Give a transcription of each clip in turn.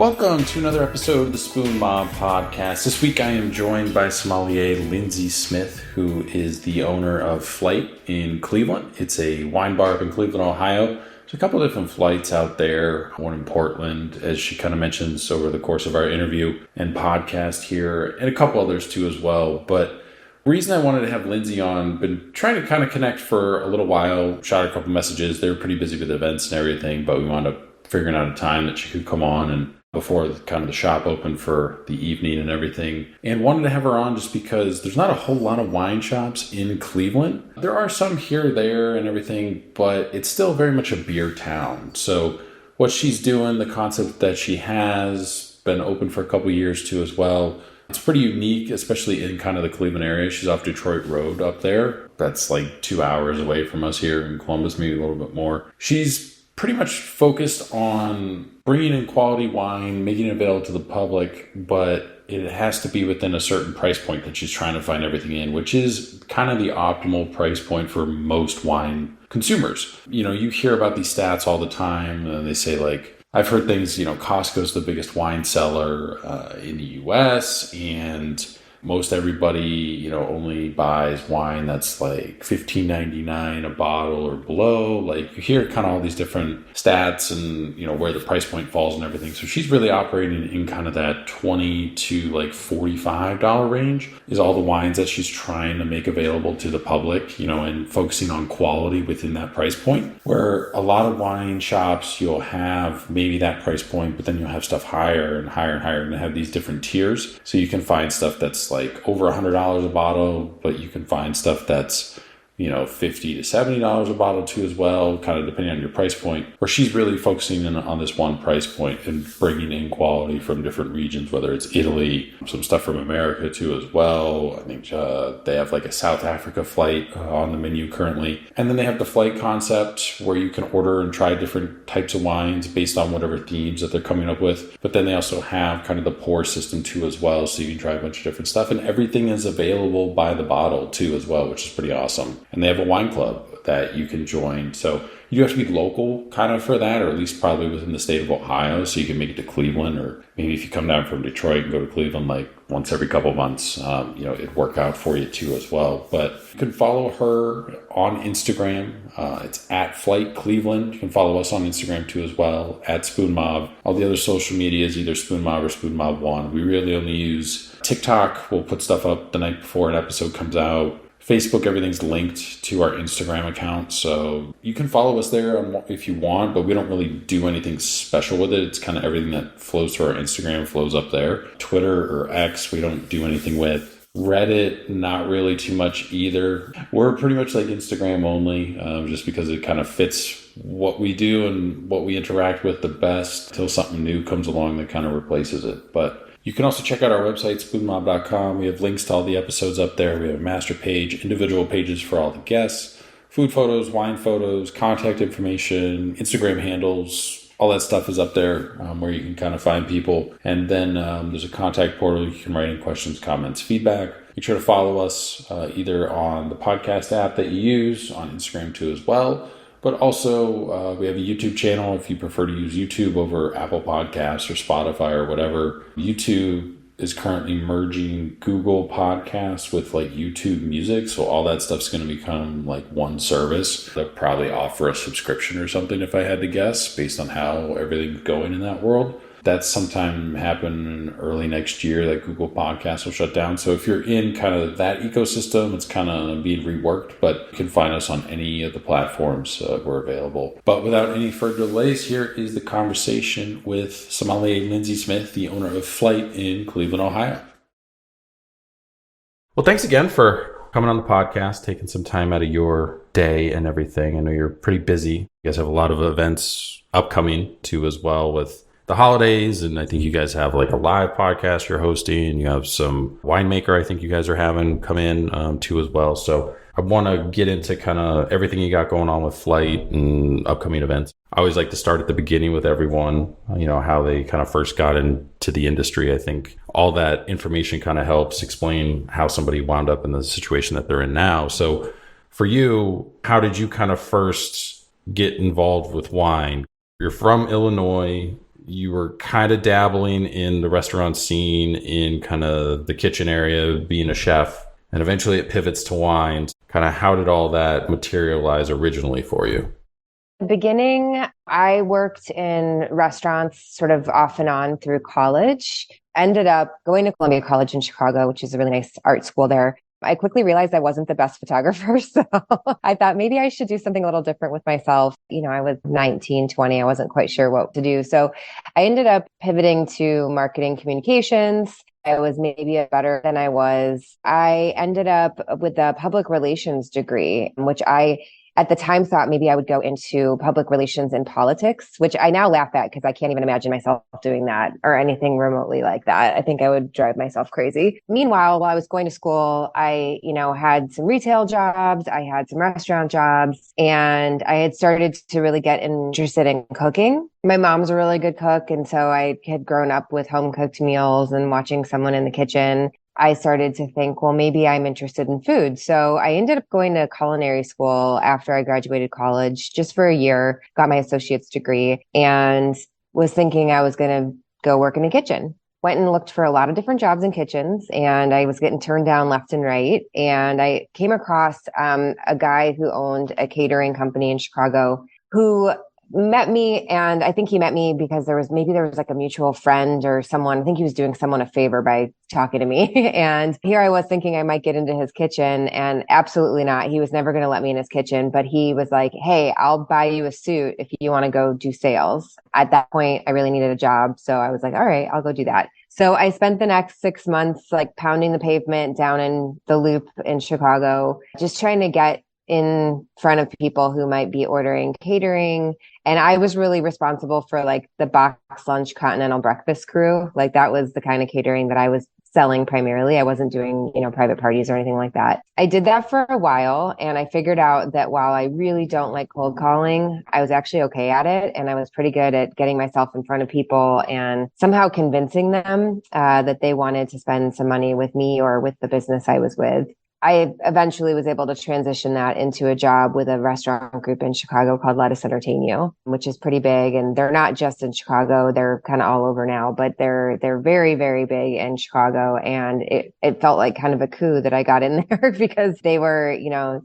Welcome to another episode of the Spoon Mob Podcast. This week I am joined by Sommelier Lindsay Smith, who is the owner of Flight in Cleveland. It's a wine bar up in Cleveland, Ohio. There's a couple of different flights out there, one in Portland, as she kind of mentions over the course of our interview and podcast here, and a couple others too as well. But the reason I wanted to have Lindsay on, been trying to kind of connect for a little while, shot a couple messages. They were pretty busy with events and everything, but we wound up figuring out a time that she could come on and before kind of the shop opened for the evening and everything. And wanted to have her on just because there's not a whole lot of wine shops in Cleveland. There are some here, there, and everything, but it's still very much a beer town. So what she's doing, the concept that she has, been open for a couple of years too as well. It's pretty unique, especially in kind of the Cleveland area. She's off Detroit Road up there. That's like 2 hours away from us here in Columbus, maybe a little bit more. She's pretty much focused on bringing in quality wine, making it available to the public, but it has to be within a certain price point that she's trying to find everything in, which is kind of the optimal price point for most wine consumers. You know, you hear about these stats all the time, and they say like, I've heard things, you know, Costco's the biggest wine seller in the US, and most everybody, you know, only buys wine that's like $15.99 a bottle or below. Like you hear kind of all these different stats and, you know, where the price point falls and everything. So she's really operating in kind of that $20 to like $45 range is all the wines that she's trying to make available to the public, you know, and focusing on quality within that price point. Where a lot of wine shops, you'll have maybe that price point, but then you'll have stuff higher and higher and higher, and have these different tiers. So you can find stuff that's like over $100 a bottle, but you can find stuff that's, you know, $50 to $70 a bottle too as well, kind of depending on your price point, where she's really focusing in on this one price point and bringing in quality from different regions, whether it's Italy, some stuff from America too as well. I think they have like a South Africa flight on the menu currently. And then they have the flight concept where you can order and try different types of wines based on whatever themes that they're coming up with. But then they also have kind of the pour system too as well, so you can try a bunch of different stuff, and everything is available by the bottle too as well, which is pretty awesome. And they have a wine club that you can join. So you have to be local kind of for that, or at least probably within the state of Ohio, so you can make it to Cleveland, or maybe if you come down from Detroit and go to Cleveland like once every couple of months, you know, it'd work out for you too as well. But you can follow her on Instagram. It's at Flight Cleveland. You can follow us on Instagram too as well, at Spoon Mob. All the other social media is either Spoon Mob or Spoon Mob 1. We really only use TikTok. We'll put stuff up the night before an episode comes out. Facebook, everything's linked to our Instagram account, so you can follow us there if you want, but we don't really do anything special with it. It's kind of everything that flows through our Instagram flows up there. Twitter or X, we don't do anything with. Reddit, not really too much either. We're pretty much like Instagram only, just because it kind of fits what we do and what we interact with the best until something new comes along that kind of replaces it. But you can also check out our website, spoonmob.com. We have links to all the episodes up there. We have a master page, individual pages for all the guests, food photos, wine photos, contact information, Instagram handles. All that stuff is up there where you can kind of find people. And then there's a contact portal. You can write in questions, comments, feedback. Make sure to follow us either on the podcast app that you use, on Instagram too as well. But also, we have a YouTube channel if you prefer to use YouTube over Apple Podcasts or Spotify or whatever. YouTube is currently merging Google Podcasts with like YouTube Music. So all that stuff's going to become like one service. They'll probably offer a subscription or something if I had to guess, based on how everything's going in that world. That's sometime happen early next year that Google Podcasts will shut down. So if you're in kind of that ecosystem, it's kind of being reworked, but you can find us on any of the platforms we're available. But without any further delays, here is the conversation with Sommelier Lindsay Smith, the owner of Flight in Cleveland, Ohio. Well, thanks again for coming on the podcast, taking some time out of your day and everything. I know you're pretty busy. You guys have a lot of events upcoming too as well with the holidays, and I think you guys have like a live podcast you're hosting. You have some winemaker I think you guys are having come in too as well. So I want to get into kind of everything you got going on with Flight and upcoming events. I always like to start at the beginning with everyone, you know, how they kind of first got into the industry. I think all that information kind of helps explain how somebody wound up in the situation that they're in now. So for you, how did you kind of first get involved with wine? You're from Illinois. you were kind of dabbling in the restaurant scene in kind of the kitchen area, being a chef, and eventually it pivots to wines. Kind of how did all that materialize originally for you? The beginning, I worked in restaurants sort of off and on through college. Ended up going to Columbia College in Chicago, which is a really nice art school there. I quickly realized I wasn't the best photographer. So I thought maybe I should do something a little different with myself. I was 19, 20. I wasn't quite sure what to do. So I ended up pivoting to marketing communications. I was maybe better than I was. I ended up with a public relations degree, which I at the time thought maybe I would go into public relations and politics, which I now laugh at because I can't even imagine myself doing that or anything remotely like that. I think I would drive myself crazy. Meanwhile, while I was going to school, I, had some retail jobs, I had some restaurant jobs, and I had started to really get interested in cooking. My mom's a really good cook. And so I had grown up with home cooked meals and watching someone in the kitchen. I started to think, well, maybe I'm interested in food. So I ended up going to culinary school after I graduated college just for a year, got my associate's degree, and was thinking I was going to go work in a kitchen. Went and looked for a lot of different jobs in kitchens, and I was getting turned down left and right. And I came across a guy who owned a catering company in Chicago who met me, and I think he met me because there was like a mutual friend or someone. I think he was doing someone a favor by talking to me. And here I was thinking I might get into his kitchen, and absolutely not. He was never going to let me in his kitchen, but he was like, "Hey, I'll buy you a suit if you want to go do sales." At that point, I really needed a job. So I was like, all right, I'll go do that. So I spent the next 6 months like pounding the pavement down in the Loop in Chicago, just trying to get in front of people who might be ordering catering. And I was really responsible for like the box lunch continental breakfast crew. Like that was the kind of catering that I was selling primarily. I wasn't doing, private parties or anything like that. I did that for a while, and I figured out that while I really don't like cold calling, I was actually okay at it. And I was pretty good at getting myself in front of people and somehow convincing them that they wanted to spend some money with me or with the business I was with. I eventually was able to transition that into a job with a restaurant group in Chicago called Let Us Entertain You, which is pretty big. And they're not just in Chicago; they're kind of all over now. But they're very, very big in Chicago, and it felt like kind of a coup that I got in there because they were,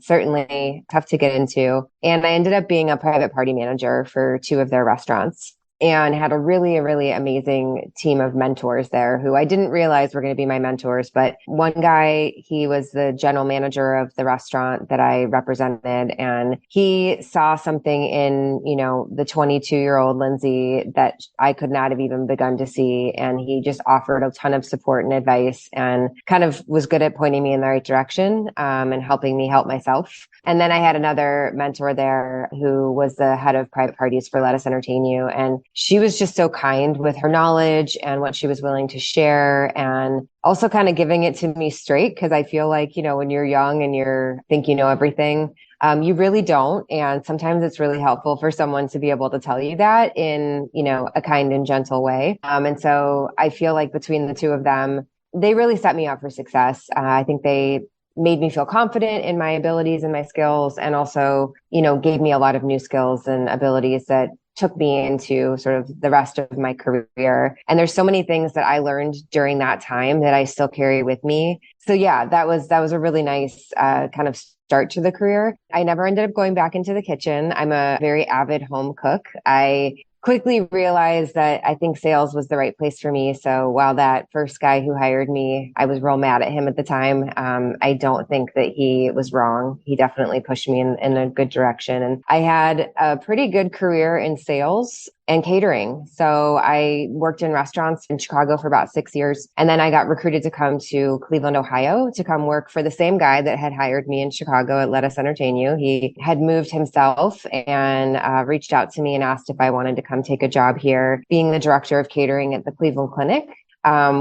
certainly tough to get into. And I ended up being a private party manager for two of their restaurants, and had a really amazing team of mentors there who I didn't realize were going to be my mentors. But one guy, he was the general manager of the restaurant that I represented, and he saw something in, the 22-year-old Lindsay that I could not have even begun to see. And he just offered a ton of support and advice and kind of was good at pointing me in the right direction, and helping me help myself. And then I had another mentor there who was the head of private parties for Let Us Entertain You. And she was just so kind with her knowledge and what she was willing to share, and also kind of giving it to me straight. Cause I feel like, when you're young and think you know everything, you really don't. And sometimes it's really helpful for someone to be able to tell you that in, a kind and gentle way. And so I feel like between the two of them, they really set me up for success. I think they made me feel confident in my abilities and my skills, and also, gave me a lot of new skills and abilities that took me into sort of the rest of my career. And there's so many things that I learned during that time that I still carry with me. So yeah, that was a really nice kind of start to the career. I never ended up going back into the kitchen. I'm a very avid home cook. I quickly realized that I think sales was the right place for me. So while that first guy who hired me, I was real mad at him at the time. I don't think that he was wrong. He definitely pushed me in a good direction. And I had a pretty good career in sales and catering. So I worked in restaurants in Chicago for about 6 years. And then I got recruited to come to Cleveland, Ohio to come work for the same guy that had hired me in Chicago at Let Us Entertain You. He had moved himself and reached out to me and asked if I wanted to come take a job here, being the director of catering at the Cleveland Clinic.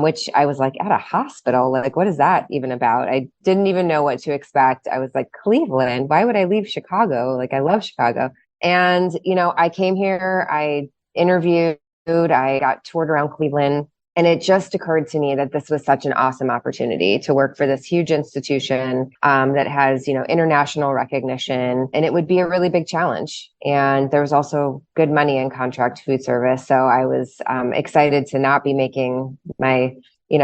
Which I was like, at a hospital, like, what is that even about? I didn't even know what to expect. I was like, Cleveland, why would I leave Chicago? Like, I love Chicago. And, I came here, I interviewed, I got toured around Cleveland. And it just occurred to me that this was such an awesome opportunity to work for this huge institution that has, international recognition, and it would be a really big challenge. And there was also good money in contract food service. So I was excited to not be making my,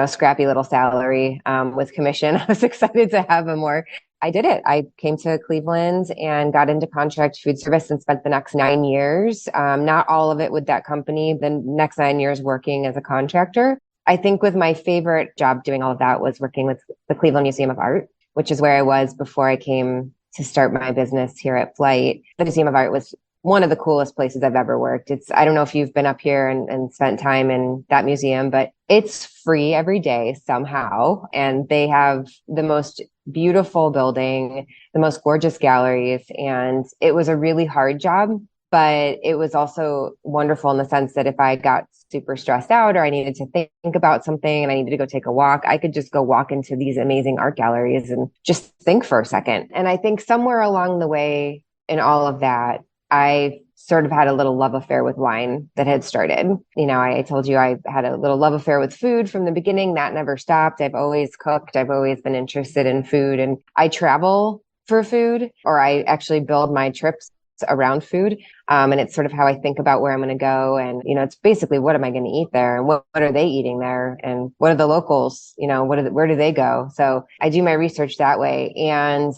scrappy little salary with commission. I was excited to have I did it. I came to Cleveland and got into contract food service and spent the next 9 years, not all of it with that company, the next 9 years working as a contractor. I think with my favorite job doing all of that was working with the Cleveland Museum of Art, which is where I was before I came to start my business here at Flight. The Museum of Art was one of the coolest places I've ever worked. I don't know if you've been up here and spent time in that museum, but it's free every day somehow. And they have the most beautiful building, the most gorgeous galleries. And it was a really hard job, but it was also wonderful in the sense that if I got super stressed out or I needed to think about something and I needed to go take a walk, I could just go walk into these amazing art galleries and just think for a second. And I think somewhere along the way in all of that, I sort of had a little love affair with wine that had started. I told you I had a little love affair with food from the beginning. That never stopped. I've always cooked. I've always been interested in food, and I travel for food, or I actually build my trips around food. And it's sort of how I think about where I'm going to go. And, it's basically, what am I going to eat there? And what are they eating there? And what are the locals? Where do they go? So I do my research that way. And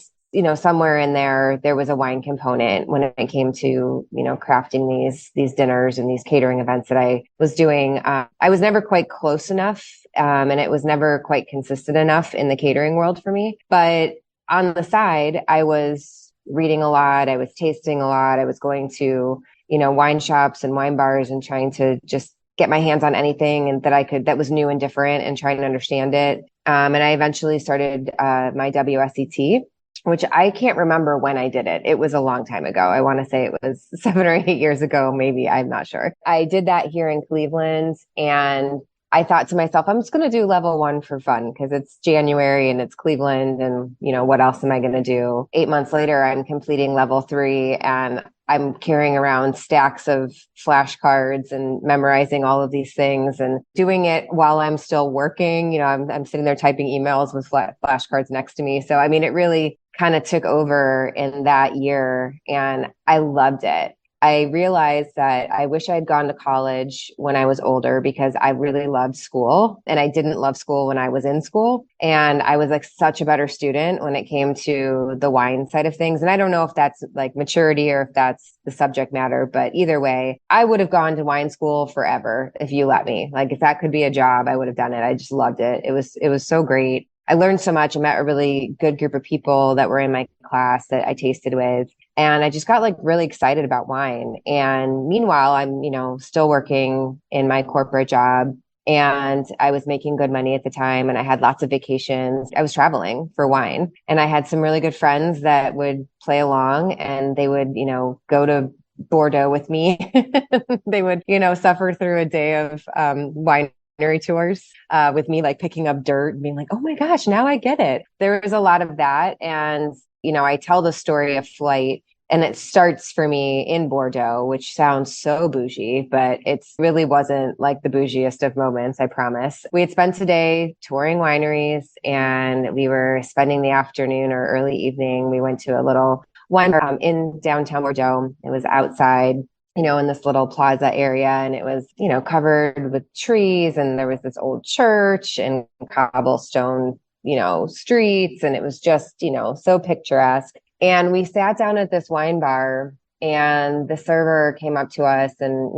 somewhere in there was a wine component when it came to, crafting these dinners and these catering events that I was doing. I was never quite close enough, and it was never quite consistent enough in the catering world for me. But on the side, I was reading a lot. I was tasting a lot. I was going to, wine shops and wine bars and trying to just get my hands on anything and that was new and different and trying to understand it. And I eventually started my WSET, which I can't remember when I did it. It was a long time ago. I want to say it was 7 or 8 years ago, maybe. I'm not sure. I did that here in Cleveland, and I thought to myself, I'm just going to do level 1 for fun because it's January and it's Cleveland, and what else am I going to do? 8 months later, I'm completing level 3, and I'm carrying around stacks of flashcards and memorizing all of these things and doing it while I'm still working. I'm sitting there typing emails with flashcards next to me. So, I mean, it really kind of took over in that year, and I loved it. I realized that I wish I had gone to college when I was older because I really loved school, and I didn't love school when I was in school. And I was like such a better student when it came to the wine side of things. And I don't know if that's like maturity or if that's the subject matter, but either way, I would have gone to wine school forever if you let me. Like if that could be a job, I would have done it. I just loved it. It was so great. I learned so much. I met a really good group of people that were in my class that I tasted with. And I just got like really excited about wine. And meanwhile, I'm, still working in my corporate job, and I was making good money at the time, and I had lots of vacations. I was traveling for wine, and I had some really good friends that would play along, and they would, go to Bordeaux with me. They would, suffer through a day of wine tours with me, like picking up dirt and being like, oh my gosh, now I get it. There was a lot of that. And, I tell the story of Flight, and it starts for me in Bordeaux, which sounds so bougie, but it really wasn't like the bougiest of moments, I promise. We had spent a day touring wineries, and we were spending the afternoon or early evening. We went to a little wine bar in downtown Bordeaux. It was outside, in this little plaza area, and it was, covered with trees, and there was this old church and cobblestone, streets, and it was just, so picturesque. And we sat down at this wine bar, and the server came up to us, and,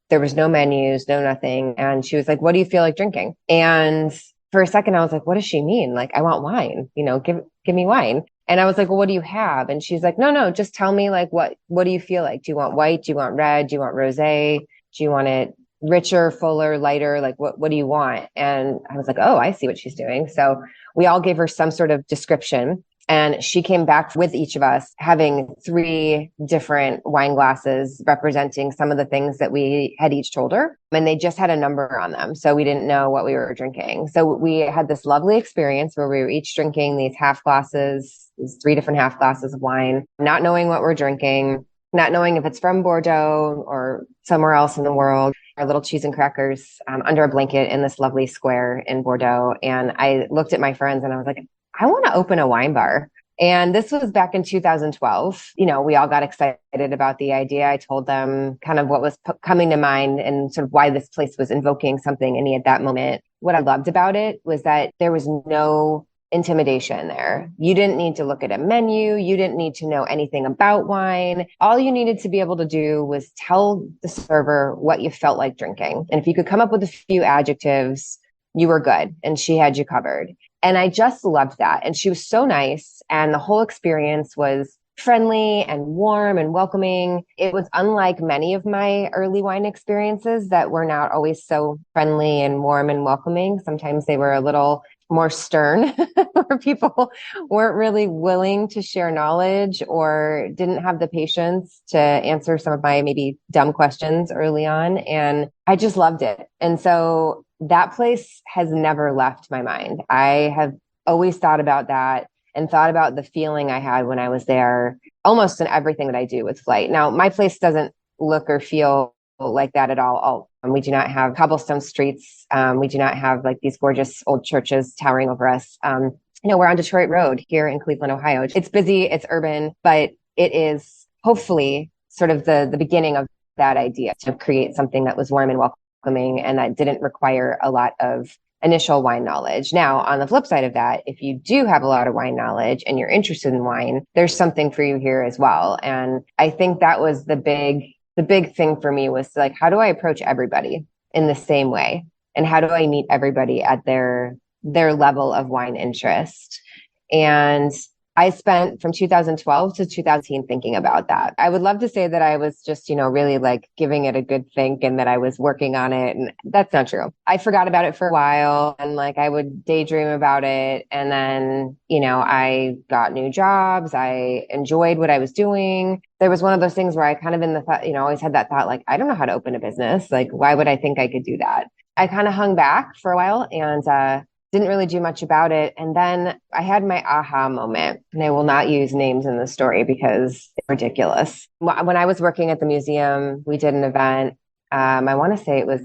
there was no menus, no nothing. And she was like, what do you feel like drinking? And for a second, I was like, what does she mean? Like, I want wine, give me wine. And I was like, well, what do you have? And she's like, no, just tell me, like, what do you feel like? Do you want white? Do you want red? Do you want rosé? Do you want it richer, fuller, lighter? Like, what do you want? And I was like, oh, I see what she's doing. So we all gave her some sort of description. And she came back with each of us having 3 different wine glasses representing some of the things that we had each told her. And they just had a number on them. So we didn't know what we were drinking. So we had this lovely experience where we were each drinking these half glasses, these 3 different half glasses of wine, not knowing what we're drinking, not knowing if it's from Bordeaux or somewhere else in the world. our little cheese and crackers under a blanket in this lovely square in Bordeaux. And I looked at my friends and I was like, I want to open a wine bar. And this was back in 2012. We all got excited about the idea. I told them kind of what was coming to mind and sort of why this place was invoking something in me at that moment. What I loved about it was that there was no intimidation there. You didn't need to look at a menu. You didn't need to know anything about wine. All you needed to be able to do was tell the server what you felt like drinking. And if you could come up with a few adjectives, you were good. And she had you covered. And I just loved that. And she was so nice. And the whole experience was friendly and warm and welcoming. It was unlike many of my early wine experiences that were not always so friendly and warm and welcoming. Sometimes they were a little more stern, where people weren't really willing to share knowledge or didn't have the patience to answer some of my maybe dumb questions early on. And I just loved it. And so that place has never left my mind. I have always thought about that and thought about the feeling I had when I was there almost in everything that I do with Flight. Now, my place doesn't look or feel like that at all. We do not have cobblestone streets. We do not have like these gorgeous old churches towering over us. We're on Detroit Road here in Cleveland, Ohio. It's busy, it's urban, but it is hopefully sort of the beginning of that idea to create something that was warm and welcoming and that didn't require a lot of initial wine knowledge. Now, on the flip side of that, if you do have a lot of wine knowledge and you're interested in wine, there's something for you here as well. And I think that was the big thing for me was like, how do I approach everybody in the same way? And how do I meet everybody at their level of wine interest? And I spent from 2012 to 2018 thinking about that. I would love to say that I was just, really like giving it a good think and that I was working on it. And that's not true. I forgot about it for a while and like I would daydream about it. And then, I got new jobs. I enjoyed what I was doing. There was one of those things where I kind of in the thought, always had that thought, like, I don't know how to open a business. Like, why would I think I could do that? I kind of hung back for a while and, didn't really do much about it. And then I had my aha moment, and I will not use names in the story because it's ridiculous. When I was working at the museum, we did an event. I want to say it was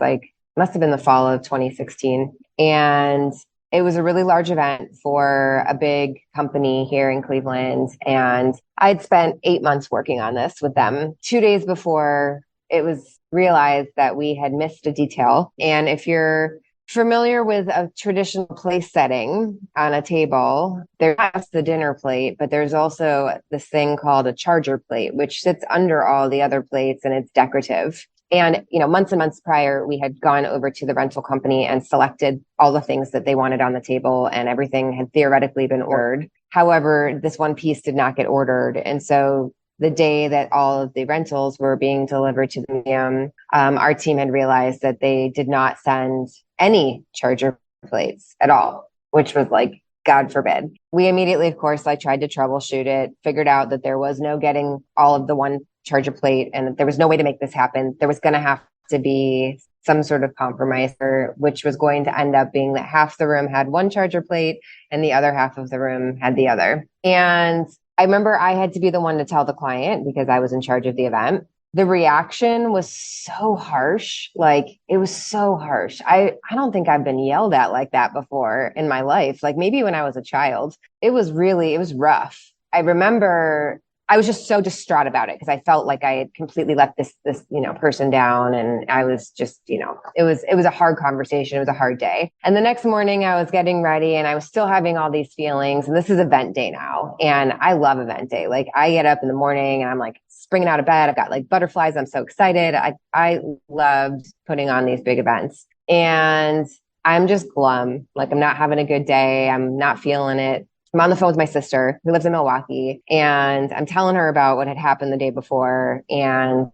must have been the fall of 2016. And it was a really large event for a big company here in Cleveland. And I'd spent 8 months working on this with them. 2 days before it was realized that we had missed a detail. And if you're familiar with a traditional place setting on a table, there's not just the dinner plate, but there's also this thing called a charger plate, which sits under all the other plates and it's decorative. And, months and months prior, we had gone over to the rental company and selected all the things that they wanted on the table and everything had theoretically been ordered. However, this one piece did not get ordered. And so the day that all of the rentals were being delivered to the museum, our team had realized that they did not send any charger plates at all, which was like, God forbid. We immediately, of course, tried to troubleshoot it, figured out that there was no getting all of the one charger plate and that there was no way to make this happen. There was going to have to be some sort of compromise, which was going to end up being that half the room had one charger plate and the other half of the room had the other. And I remember I had to be the one to tell the client because I was in charge of the event. The reaction was so harsh. It was so harsh. I don't think I've been yelled at like that before in my life. Maybe when I was a child, it was rough. I remember I was just so distraught about it because I felt like I had completely let this person down. And I was just, it was a hard conversation. It was a hard day. And the next morning I was getting ready and I was still having all these feelings. And this is event day now. And I love event day. I get up in the morning and I'm springing out of bed. I've got butterflies. I'm so excited. I loved putting on these big events and I'm just glum. I'm not having a good day. I'm not feeling it. I'm on the phone with my sister who lives in Milwaukee and I'm telling her about what had happened the day before. And,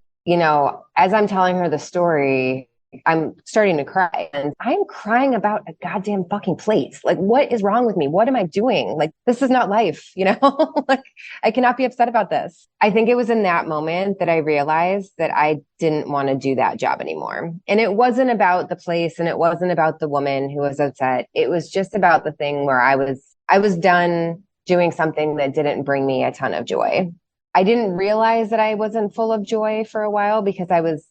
as I'm telling her the story, I'm starting to cry and I'm crying about a goddamn fucking plate. What is wrong with me? What am I doing? This is not life, I cannot be upset about this. I think it was in that moment that I realized that I didn't want to do that job anymore. And it wasn't about the place and it wasn't about the woman who was upset. It was just about the thing where I was done doing something that didn't bring me a ton of joy. I didn't realize that I wasn't full of joy for a while because I was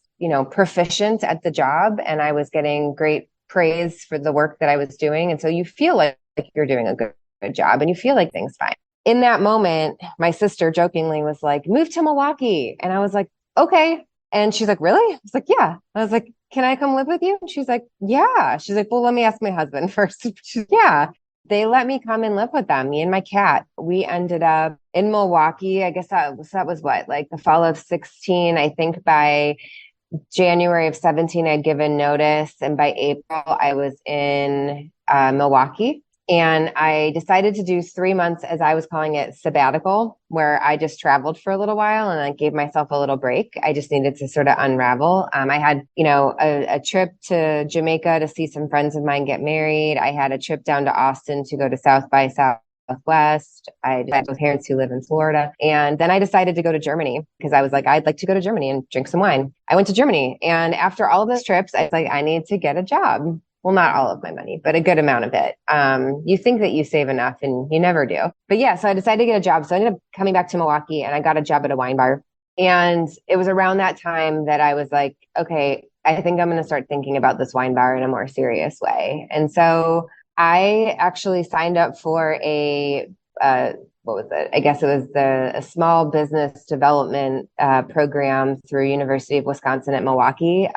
proficient at the job, and I was getting great praise for the work that I was doing. And so you feel like you're doing a good job and you feel like things fine. In that moment, my sister jokingly was like, move to Milwaukee. And I was like, okay. And she's like, really? I was like, yeah. I was like, can I come live with you? And she's like, yeah. She's like, well, let me ask my husband first. She's, yeah. They let me come and live with them, me and my cat. We ended up in Milwaukee. I guess that was what, like the fall of 16. I think by January of 17, I'd given notice. And by April, I was in Milwaukee. And I decided to do 3 months, as I was calling it, sabbatical, where I just traveled for a little while and I gave myself a little break. I just needed to sort of unravel. I had, a trip to Jamaica to see some friends of mine get married. I had a trip down to Austin to go to South by Southwest. I had both parents who live in Florida. And then I decided to go to Germany because I was like, I'd like to go to Germany and drink some wine. I went to Germany. And after all of those trips, I was like, I need to get a job. Well, not all of my money, but a good amount of it. You think that you save enough and you never do. But yeah, so I decided to get a job. So I ended up coming back to Milwaukee and I got a job at a wine bar. And it was around that time that I was like, okay, I think I'm going to start thinking about this wine bar in a more serious way. And so I actually signed up for what was it? I guess it was a small business development program through University of Wisconsin at Milwaukee.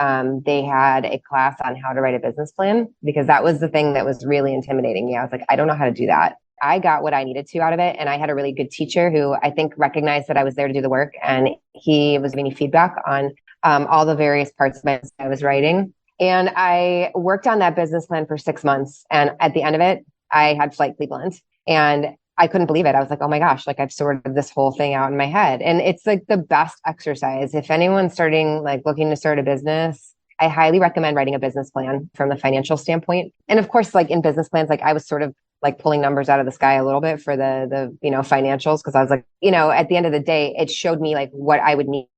They had a class on how to write a business plan because that was the thing that was really intimidating me. I was like, I don't know how to do that. I got what I needed to out of it. And I had a really good teacher who I think recognized that I was there to do the work. And he was giving me feedback on all the various parts of it I was writing. And I worked on that business plan for 6 months. And at the end of it, I had Flight Cleveland. And I couldn't believe it. I was like, oh my gosh, like I've sorted this whole thing out in my head. And it's like the best exercise. If anyone's looking to start a business, I highly recommend writing a business plan from the financial standpoint. And of course, like in business plans, like I was sort of like pulling numbers out of the sky a little bit for the financials. Cause I was like, at the end of the day, it showed me like what I would need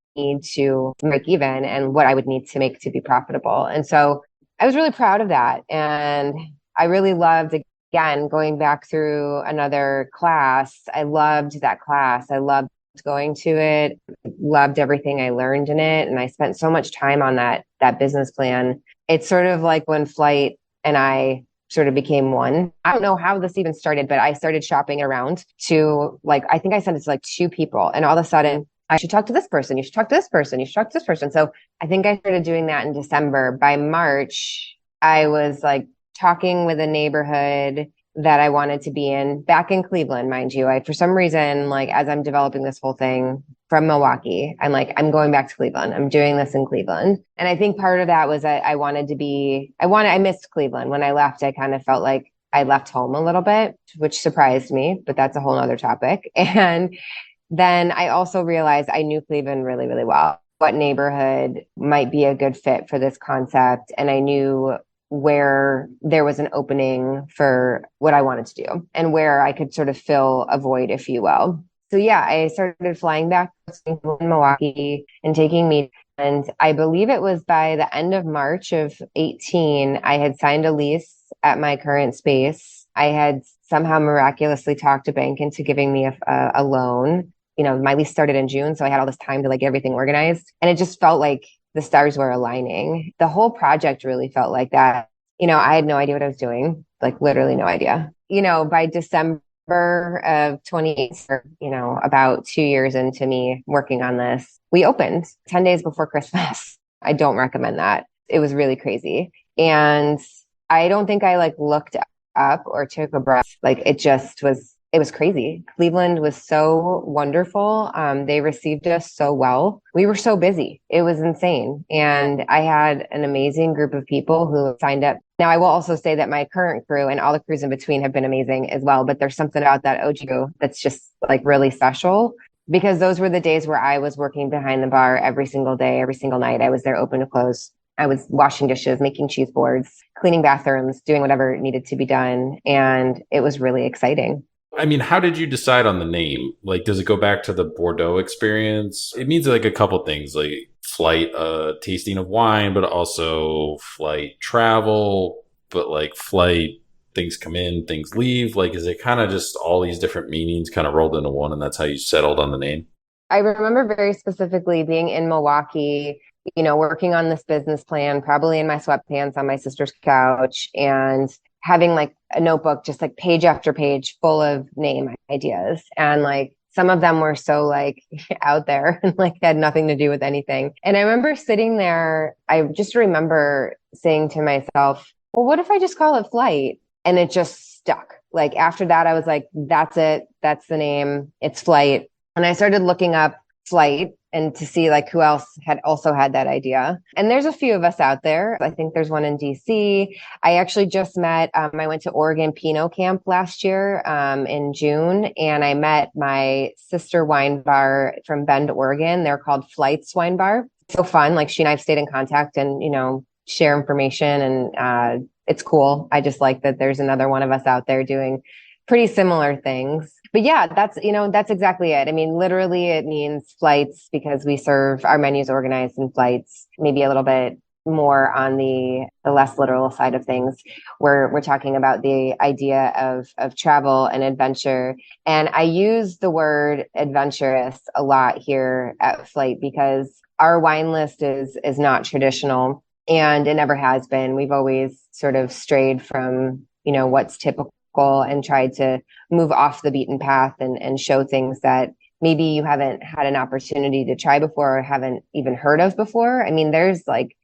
to break even and what I would need to make to be profitable. And so I was really proud of that. And I really loved, again, going back through another class. I loved that class. I loved going to it, loved everything I learned in it. And I spent so much time on that business plan. It's sort of like when Flight and I sort of became one. I don't know how this even started, but I started shopping around to I think I sent it to 2 people. And all of a sudden, I should talk to this person. You should talk to this person. You should talk to this person. So I think I started doing that in December. By March, I was talking with a neighborhood that I wanted to be in back in Cleveland, mind you. For some reason, as I'm developing this whole thing from Milwaukee, I'm going back to Cleveland. I'm doing this in Cleveland. And I think part of that was I missed Cleveland. When I left, I kind of felt like I left home a little bit, which surprised me, but that's a whole nother topic. And then I also realized I knew Cleveland really, really well. What neighborhood might be a good fit for this concept. And I knew where there was an opening for what I wanted to do and where I could sort of fill a void, if you will. So yeah, I started flying back to Milwaukee and taking meetings. And I believe it was by the end of March of 18, I had signed a lease at my current space. I had somehow miraculously talked a bank into giving me a loan. My lease started in June, so I had all this time to get everything organized. And it just felt like the stars were aligning. The whole project really felt like that. I had no idea what I was doing, literally no idea. By December of 2018, about 2 years into me working on this, we opened 10 days before Christmas. I don't recommend that. It was really crazy. And I don't think I looked up or took a breath. It was crazy. Cleveland was so wonderful. They received us so well. We were so busy. It was insane. And I had an amazing group of people who signed up. Now, I will also say that my current crew and all the crews in between have been amazing as well. But there's something about that OG crew that's just really special, because those were the days where I was working behind the bar every single day, every single night. I was there open to close. I was washing dishes, making cheese boards, cleaning bathrooms, doing whatever needed to be done. And it was really exciting. I mean, how did you decide on the name? Does it go back to the Bordeaux experience? It means a couple things, flight, tasting of wine, but also flight travel, but flight, things come in, things leave. Is it kind of just all these different meanings kind of rolled into one, and that's how you settled on the name? I remember very specifically being in Milwaukee working on this business plan, probably in my sweatpants on my sister's couch, and having like a notebook, just like page after page full of name ideas. And like some of them were so like out there and like had nothing to do with anything. And I remember sitting there, I just remember saying to myself, well, what if I just call it Flight? And it just stuck. Like after that, I was like, that's it. That's the name. It's Flight. And I started looking up Flight and to see like who else had also had that idea. And there's a few of us out there. I think there's one in DC. I actually just met, I went to Oregon Pinot Camp last year in June, and I met my sister wine bar from Bend, Oregon. They're called Flight's Wine Bar. So fun. Like she and I've stayed in contact and, share information, and it's cool. I just like that there's another one of us out there doing pretty similar things. But yeah, that's exactly it. I mean, literally it means flights because we serve our menus organized in flights, maybe a little bit more on the less literal side of things, where we're talking about the idea of travel and adventure. And I use the word adventurous a lot here at Flight because our wine list is not traditional, and it never has been. We've always sort of strayed from, what's typical and tried to move off the beaten path and show things that maybe you haven't had an opportunity to try before or haven't even heard of before. I mean, there's like,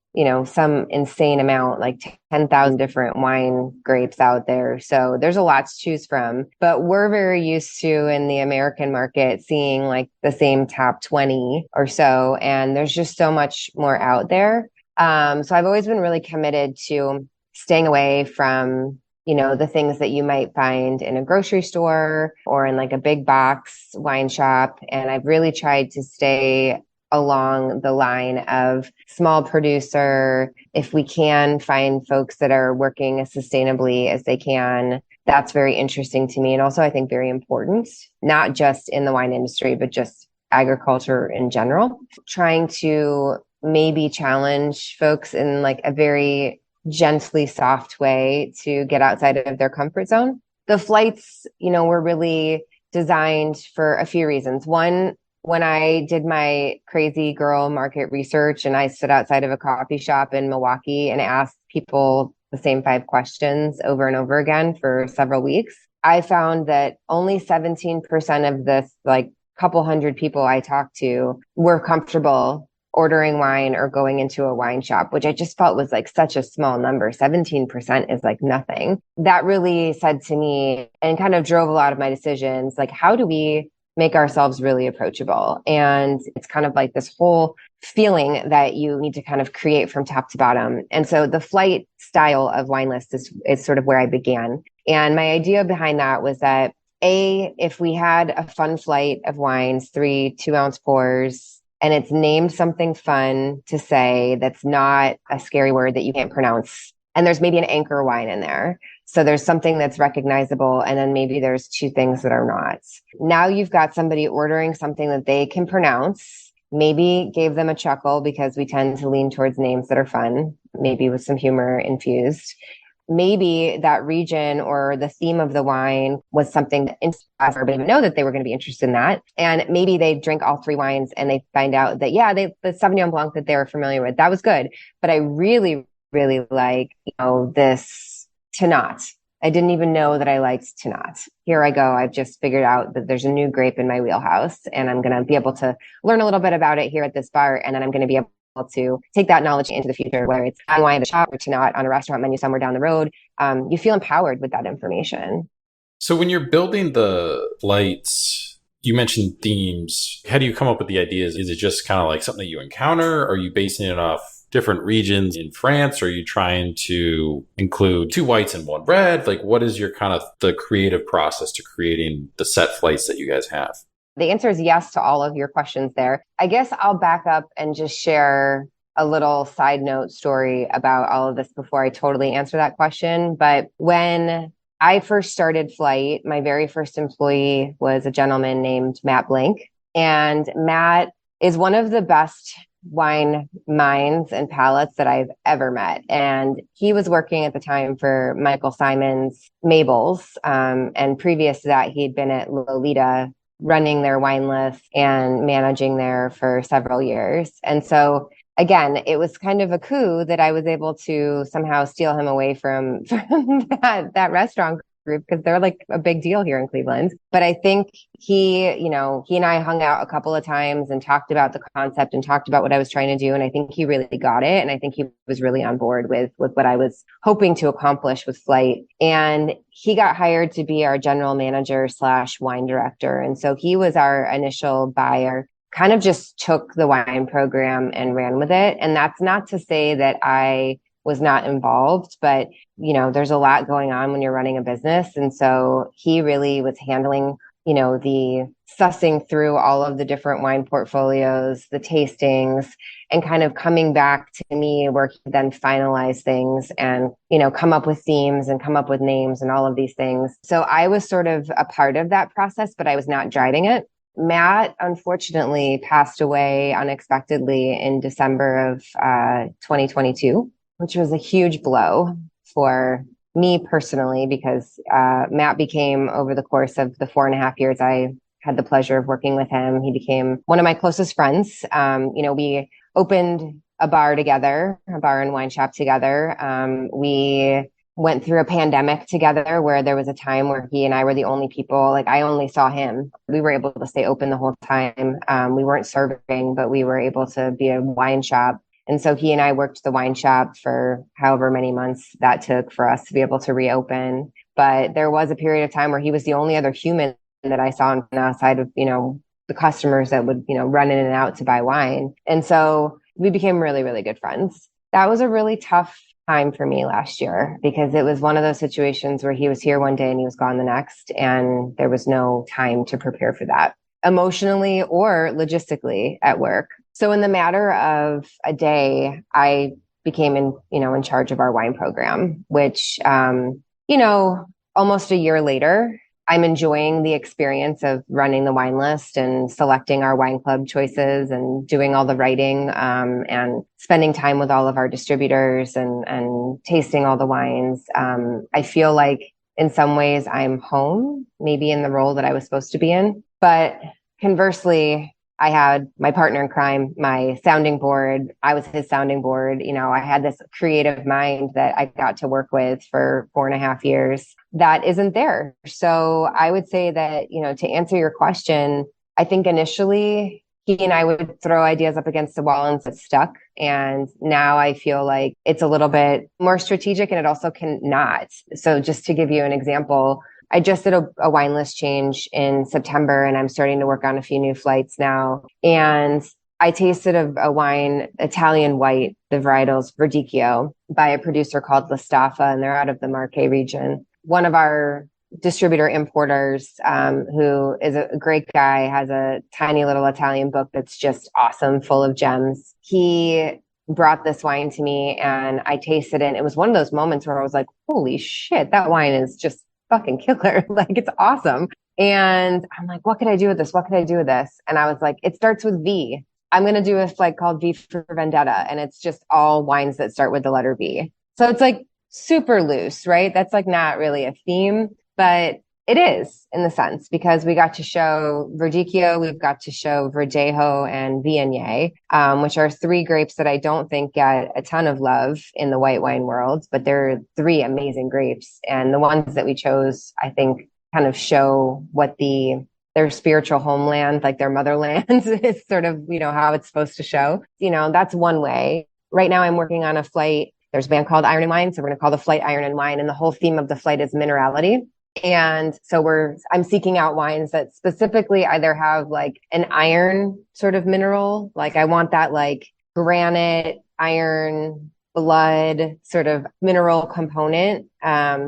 some insane amount, like 10,000 different wine grapes out there. So there's a lot to choose from, but we're very used to in the American market seeing like the same top 20 or so. And there's just so much more out there. So I've always been really committed to staying away from the things that you might find in a grocery store or in like a big box wine shop. And I've really tried to stay along the line of small producer. If we can find folks that are working as sustainably as they can, that's very interesting to me. And also I think very important, not just in the wine industry, but just agriculture in general, trying to maybe challenge folks in like a very gently soft way to get outside of their comfort zone. The flights, were really designed for a few reasons. One, when I did my crazy girl market research and I stood outside of a coffee shop in Milwaukee and asked people the same 5 questions over and over again for several weeks, I found that only 17% of this like couple hundred people I talked to were comfortable ordering wine or going into a wine shop, which I just felt was like such a small number. 17% is like nothing. That really said to me and kind of drove a lot of my decisions. Like, how do we make ourselves really approachable? And it's kind of like this whole feeling that you need to kind of create from top to bottom. And so the Flight style of wine list is sort of where I began. And my idea behind that was that if we had a fun flight of wines, 3 2-ounce pours, and it's named something fun to say that's not a scary word that you can't pronounce. And there's maybe an anchor wine in there. So there's something that's recognizable. And then maybe there's 2 things that are not. Now you've got somebody ordering something that they can pronounce, maybe gave them a chuckle because we tend to lean towards names that are fun, maybe with some humor infused. Maybe that region or the theme of the wine was something that everybody didn't know that they were going to be interested in that. And maybe they drink all 3 wines and they find out that, the Sauvignon Blanc that they were familiar with, that was good. But I really, really like, this Tannat. I didn't even know that I liked Tannat. Here I go. I've just figured out that there's a new grape in my wheelhouse and I'm going to be able to learn a little bit about it here at this bar. And then I'm going to be able to take that knowledge into the future, whether it's on wine at the shop or Tannat on a restaurant menu somewhere down the road. You feel empowered with that information. So when you're building the lights, you mentioned themes. How do you come up with the ideas? Is it just kind of like something that you encounter? Are you basing it off different regions in France? Or are you trying to include 2 whites and 1 red? Like, what is your kind of the creative process to creating the set flights that you guys have? The answer is yes to all of your questions there. I guess I'll back up and just share a little side note story about all of this before I totally answer that question. But when I first started Flight, my very first employee was a gentleman named Matt Blank. And Matt is one of the best wine minds and palates that I've ever met. And he was working at the time for Michael Simon's Mabel's. And previous to that, he'd been at Lolita running their wine list and managing there for several years. And so again, it was kind of a coup that I was able to somehow steal him away from that restaurant group because they're like a big deal here in Cleveland. But I think he and I hung out a couple of times and talked about the concept and talked about what I was trying to do. And I think he really got it. And I think he was really on board with what I was hoping to accomplish with Flight. And he got hired to be our general manager / wine director. And so he was our initial buyer, kind of just took the wine program and ran with it. And that's not to say that I was not involved, but there's a lot going on when you're running a business. And so he really was handling, the sussing through all of the different wine portfolios, the tastings, and kind of coming back to me where he then finalized things and, come up with themes and come up with names and all of these things. So I was sort of a part of that process, but I was not driving it. Matt unfortunately passed away unexpectedly in December of 2022, which was a huge blow for me personally, because Matt became, over the course of the 4.5 years I had the pleasure of working with him, he became one of my closest friends. We opened a bar together, a bar and wine shop together. We went through a pandemic together where there was a time where he and I were the only people, like I only saw him. We were able to stay open the whole time. We weren't serving, but we were able to be a wine shop. And so he and I worked the wine shop for however many months that took for us to be able to reopen. But there was a period of time where he was the only other human that I saw outside of, the customers that would, run in and out to buy wine. And so we became really, really good friends. That was a really tough time for me last year because it was one of those situations where he was here one day and he was gone the next, and there was no time to prepare for that emotionally or logistically at work. So in the matter of a day, I became in charge of our wine program, which, almost a year later, I'm enjoying the experience of running the wine list and selecting our wine club choices and doing all the writing, and spending time with all of our distributors and tasting all the wines. I feel like in some ways I'm home, maybe in the role that I was supposed to be in. But conversely, I had my partner in crime, my sounding board. I was his sounding board. I had this creative mind that I got to work with for 4.5 years that isn't there. So I would say that, to answer your question, I think initially he and I would throw ideas up against the wall and it stuck. And now I feel like it's a little bit more strategic and it also can not. So just to give you an example, I just did a wine list change in September and I'm starting to work on a few new flights now. And I tasted a wine, Italian white, the varietals Verdicchio, by a producer called L'Stafa, and they're out of the Marche region. One of our distributor importers, who is a great guy, has a tiny little Italian book that's just awesome, full of gems. He brought this wine to me and I tasted it. And it was one of those moments where I was like, holy shit, that wine is just fucking killer. Like, it's awesome. And I'm like, what could I do with this? What could I do with this? And I was like, it starts with V. I'm going to do a flight called V for Vendetta. And it's just all wines that start with the letter V. So it's like super loose, right? That's like not really a theme, but it is in the sense because we got to show Verdicchio, we've got to show Verdejo and Viognier, which are 3 grapes that I don't think get a ton of love in the white wine world, but they're 3 amazing grapes. And the ones that we chose, I think, kind of show what their spiritual homeland, like their motherland is sort of, how it's supposed to show. That's one way. Right now I'm working on a flight. There's a band called Iron and Wine. So we're going to call the flight Iron and Wine. And the whole theme of the flight is minerality. And so I'm seeking out wines that specifically either have like an iron sort of mineral. Like I want that like granite, iron, blood sort of mineral component.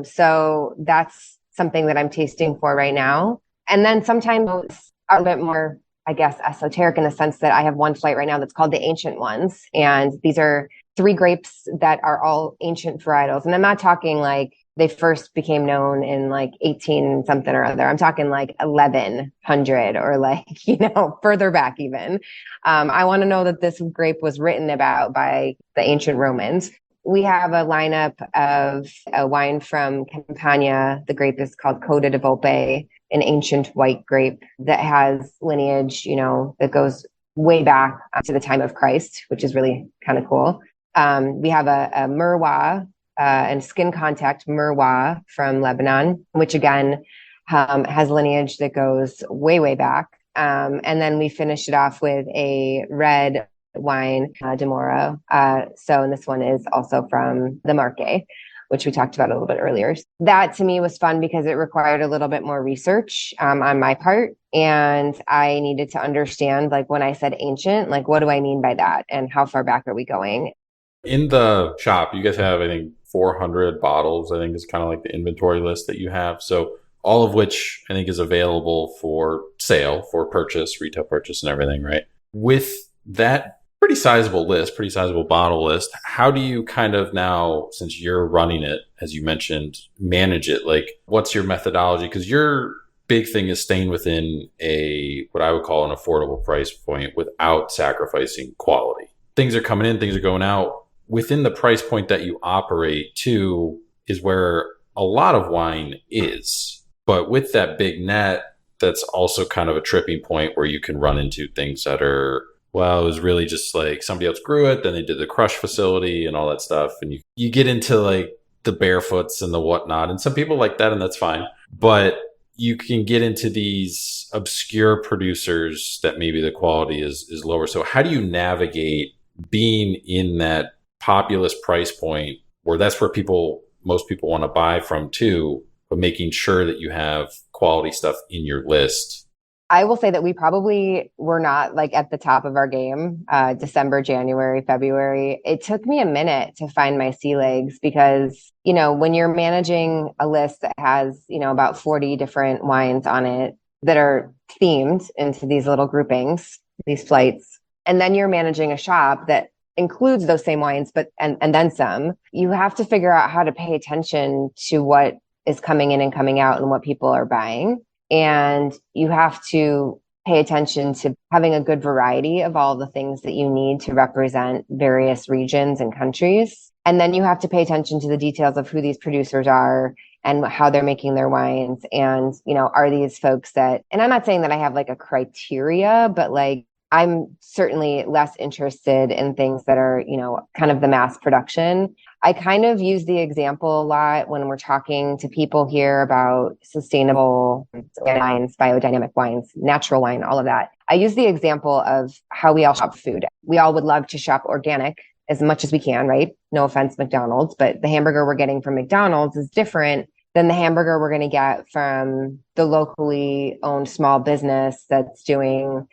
So that's something that I'm tasting for right now. And then sometimes those are a bit more, I guess, esoteric in the sense that I have one flight right now that's called the Ancient Ones. And these are 3 grapes that are all ancient varietals. And I'm not talking like they first became known in like 18 something or other. I'm talking like 1100 or like, further back even. I want to know that this grape was written about by the ancient Romans. We have a lineup of a wine from Campania. The grape is called Coda de Volpe, an ancient white grape that has lineage, that goes way back to the time of Christ, which is really kind of cool. We have a Merwa and skin contact Merwa from Lebanon, which again has lineage that goes way, way back. And then we finish it off with a red wine, de Moro. And this one is also from the Marque, which we talked about a little bit earlier. That to me was fun because it required a little bit more research on my part. And I needed to understand, like when I said ancient, like what do I mean by that? And how far back are we going? In the shop, you guys have, I think, 400 bottles, I think is kind of like the inventory list that you have. So all of which I think is available for sale, for purchase, retail purchase and everything, right? With that pretty sizable list, pretty sizable bottle list, how do you kind of now, since you're running it, as you mentioned, manage it? Like, what's your methodology? Because your big thing is staying within what I would call an affordable price point without sacrificing quality. Things are coming in, things are going out. Within the price point that you operate to is where a lot of wine is. But with that big net, that's also kind of a tripping point where you can run into things that are, well, it was really just like somebody else grew it, then they did the crush facility and all that stuff. And you get into like the barefoots and the whatnot. And some people like that, and that's fine. But you can get into these obscure producers that maybe the quality is lower. So how do you navigate being in that populous price point where that's where most people want to buy from too, but making sure that you have quality stuff in your list? I will say that we probably were not like at the top of our game, December, January, February. It took me a minute to find my sea legs because, when you're managing a list that has, about 40 different wines on it that are themed into these little groupings, these flights, and then you're managing a shop that includes those same wines, but and then some, you have to figure out how to pay attention to what is coming in and coming out and what people are buying. And you have to pay attention to having a good variety of all the things that you need to represent various regions and countries. And then you have to pay attention to the details of who these producers are and how they're making their wines. And, are these folks and I'm not saying that I have like a criteria, but like, I'm certainly less interested in things that are, kind of the mass production. I kind of use the example a lot when we're talking to people here about sustainable wines, biodynamic wines, natural wine, all of that. I use the example of how we all shop food. We all would love to shop organic as much as we can, right? No offense, McDonald's, but the hamburger we're getting from McDonald's is different than the hamburger we're going to get from the locally owned small business that's doing,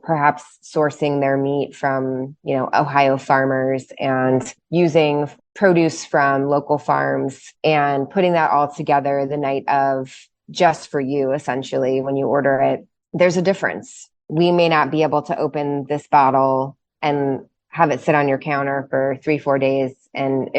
perhaps sourcing their meat from, Ohio farmers and using produce from local farms and putting that all together the night of just for you, essentially, when you order it. There's a difference. We may not be able to open this bottle and have it sit on your counter for 3-4 days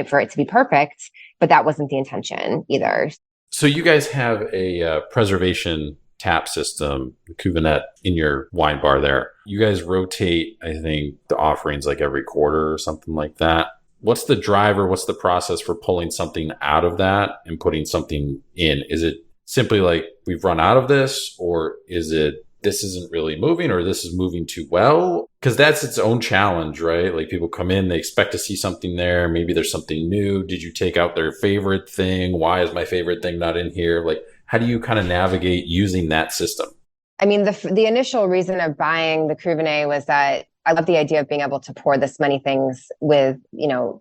for it to be perfect, but that wasn't the intention either. So you guys have a preservation tap system, Cuvinet, in your wine bar there. You guys rotate, I think, the offerings like every quarter or something like that. What's the driver? What's the process for pulling something out of that and putting something in? Is it simply like we've run out of this, or is it this isn't really moving, or this is moving too well? Because that's its own challenge, right? Like people come in, they expect to see something there. Maybe there's something new. Did you take out their favorite thing? Why is my favorite thing not in here? Like, how do you kind of navigate using that system? I mean, the initial reason of buying the Cruvinet was that I love the idea of being able to pour this many things with,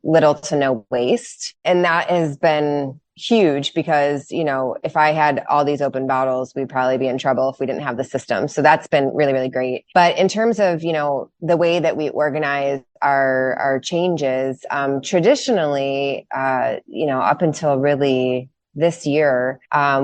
little to no waste. And that has been huge because, if I had all these open bottles, we'd probably be in trouble if we didn't have the system. So that's been really, really great. But in terms of, the way that we organize our changes, traditionally, up until really this year,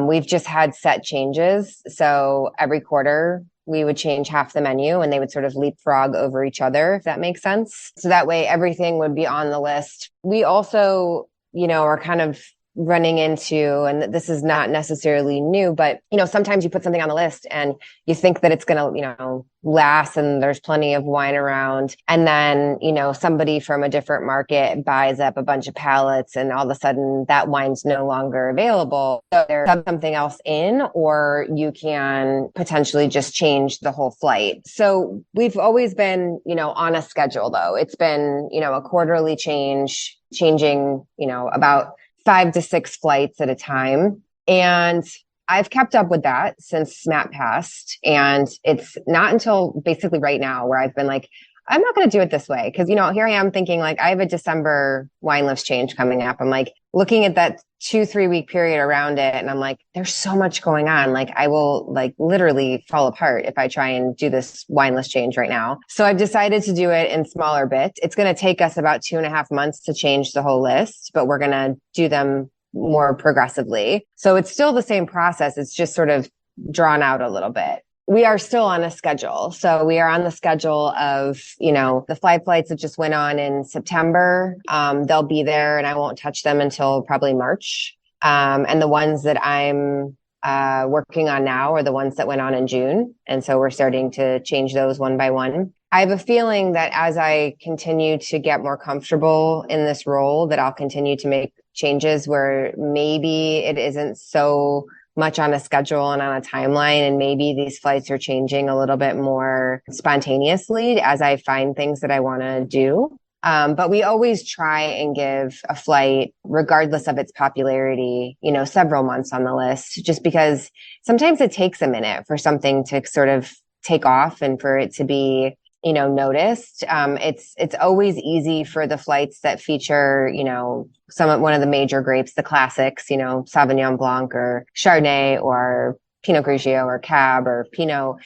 we've just had set changes. So every quarter we would change half the menu and they would sort of leapfrog over each other, if that makes sense. So that way everything would be on the list. We also, are kind of running into, and this is not necessarily new, but, sometimes you put something on the list and you think that it's going to, last and there's plenty of wine around. And then, somebody from a different market buys up a bunch of pallets and all of a sudden that wine's no longer available. So there's something else in, or you can potentially just change the whole flight. So we've always been, on a schedule though. It's been, a quarterly changing, about 5 to 6 flights at a time. And I've kept up with that since Matt passed. And it's not until basically right now where I've been like, I'm not going to do it this way. Cause, here I am thinking like I have a December wine list change coming up. I'm like looking at that 2-3 week period around it. And I'm like, there's so much going on. Like I will like literally fall apart if I try and do this wine list change right now. So I've decided to do it in smaller bits. It's going to take us about 2.5 months to change the whole list, but we're going to do them more progressively. So it's still the same process. It's just sort of drawn out a little bit. We are still on a schedule. So we are on the schedule of, the flights that just went on in September. They'll be there and I won't touch them until probably March. And the ones that I'm working on now are the ones that went on in June. And so we're starting to change those one by one. I have a feeling that as I continue to get more comfortable in this role, that I'll continue to make changes where maybe it isn't so much on a schedule and on a timeline. And maybe these flights are changing a little bit more spontaneously as I find things that I want to do. But we always try and give a flight, regardless of its popularity, several months on the list, just because sometimes it takes a minute for something to sort of take off and for it to be, noticed. It's always easy for the flights that feature, one of the major grapes, the classics, Sauvignon Blanc or Chardonnay or Pinot Grigio or Cab or Pinot,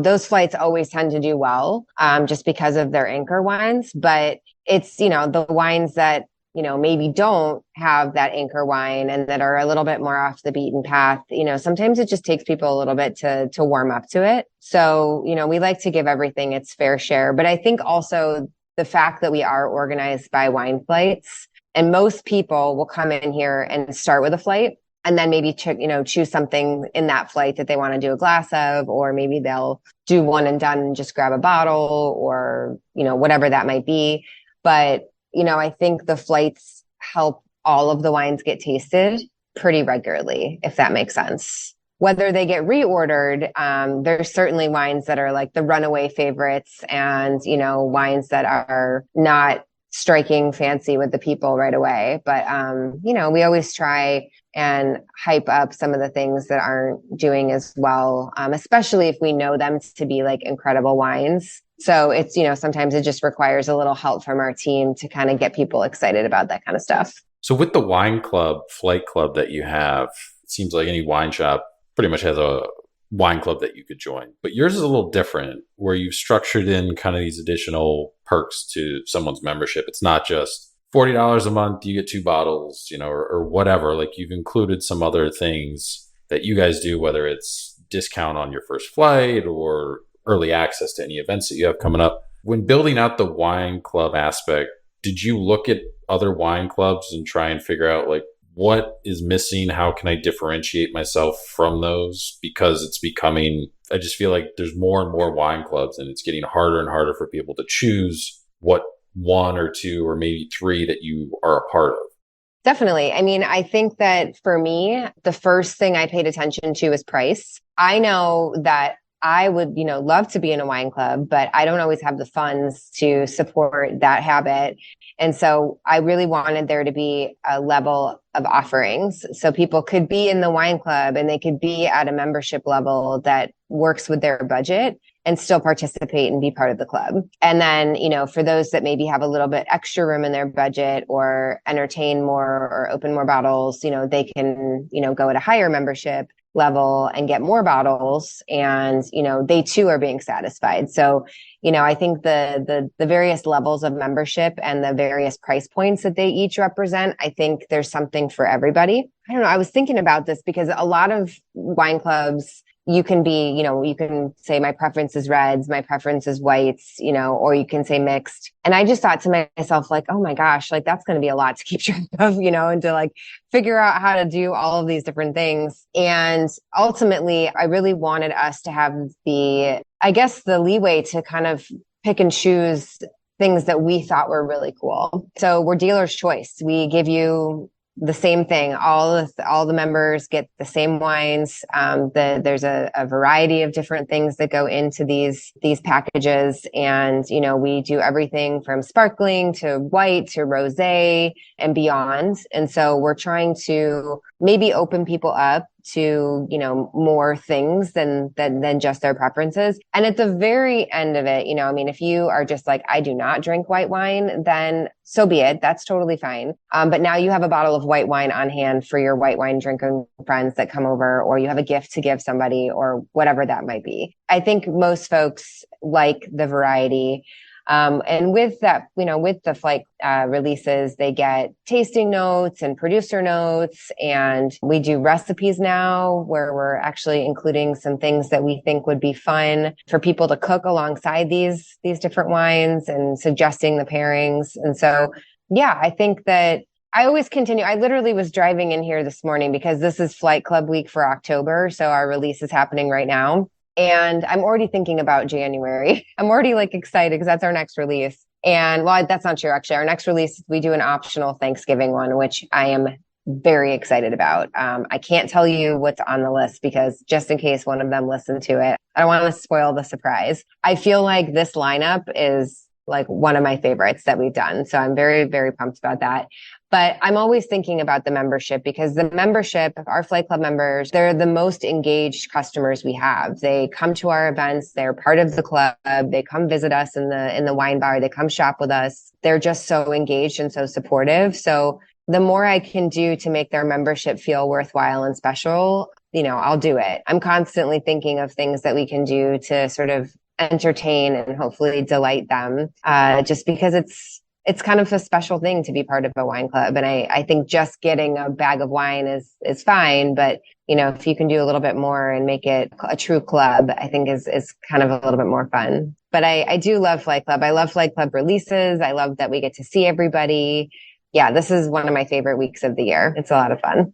those flights always tend to do well, just because of their anchor wines. But it's, the wines that, maybe don't have that anchor wine and that are a little bit more off the beaten path, sometimes it just takes people a little bit to warm up to it. So, we like to give everything its fair share. But I think also the fact that we are organized by wine flights, and most people will come in here and start with a flight and then maybe choose something in that flight that they want to do a glass of, or maybe they'll do one and done and just grab a bottle or, whatever that might be. But I think the flights help all of the wines get tasted pretty regularly, if that makes sense. Whether they get reordered, there's certainly wines that are like the runaway favorites and, wines that are not striking fancy with the people right away. But, we always try and hype up some of the things that aren't doing as well, especially if we know them to be like incredible wines. So it's, sometimes it just requires a little help from our team to kind of get people excited about that kind of stuff. So with the wine club, flight club that you have, it seems like any wine shop pretty much has a wine club that you could join. But yours is a little different, where you've structured in kind of these additional perks to someone's membership. It's not just $40 a month, you get 2 bottles, or whatever. Like you've included some other things that you guys do, whether it's discount on your first flight or early access to any events that you have coming up. When building out the wine club aspect, did you look at other wine clubs and try and figure out like what is missing? How can I differentiate myself from those? Because it's becoming, I just feel like there's more and more wine clubs and it's getting harder and harder for people to choose what 1 or 2 or maybe 3 that you are a part of. Definitely. I mean, I think that for me, the first thing I paid attention to is price. I know that I would, love to be in a wine club, but I don't always have the funds to support that habit. And so I really wanted there to be a level of offerings. So people could be in the wine club and they could be at a membership level that works with their budget and still participate and be part of the club. And then, for those that maybe have a little bit extra room in their budget or entertain more or open more bottles, they can, go at a higher membership level and get more bottles and, they too are being satisfied. So, I think the various levels of membership and the various price points that they each represent, I think there's something for everybody. I don't know. I was thinking about this because a lot of wine clubs, you can be, you can say my preference is reds, my preference is whites, or you can say mixed. And I just thought to myself, like, oh my gosh, like that's going to be a lot to keep track of, and to like figure out how to do all of these different things. And ultimately, I really wanted us to have the leeway to kind of pick and choose things that we thought were really cool. So we're dealer's choice. We give you the same thing. All the members get the same wines. There's a variety of different things that go into these packages, and we do everything from sparkling to white to rosé and beyond. And so we're trying to maybe open people up to more things than just their preferences. And at the very end of it, if you are just like, I do not drink white wine, then so be it. That's totally fine. But now you have a bottle of white wine on hand for your white wine drinking friends that come over, or you have a gift to give somebody, or whatever that might be. I think most folks like the variety. And with that, with the flight releases, they get tasting notes and producer notes, and we do recipes now where we're actually including some things that we think would be fun for people to cook alongside these different wines, and suggesting the pairings. And so, yeah, I think that I always continue. I literally was driving in here this morning because this is Flight Club week for October. So our release is happening right now. And I'm already thinking about January. I'm already like excited because that's our next release. And well, that's not true. Actually, our next release, we do an optional Thanksgiving one, which I am very excited about. I can't tell you what's on the list because just in case one of them listened to it, I don't want to spoil the surprise. I feel like this lineup is like one of my favorites that we've done. So I'm very, very pumped about that. But I'm always thinking about the membership, because the membership, our Flight Club members, they're the most engaged customers we have. They come to our events. They're part of the club. They come visit us in the wine bar. They come shop with us. They're just so engaged and so supportive. So the more I can do to make their membership feel worthwhile and special, I'll do it. I'm constantly thinking of things that we can do to sort of entertain and hopefully delight them, just because it's kind of a special thing to be part of a wine club. And I think just getting a bag of wine is fine. But, if you can do a little bit more and make it a true club, I think is kind of a little bit more fun. But I do love Flight Club. I love Flight Club releases. I love that we get to see everybody. Yeah, this is one of my favorite weeks of the year. It's a lot of fun.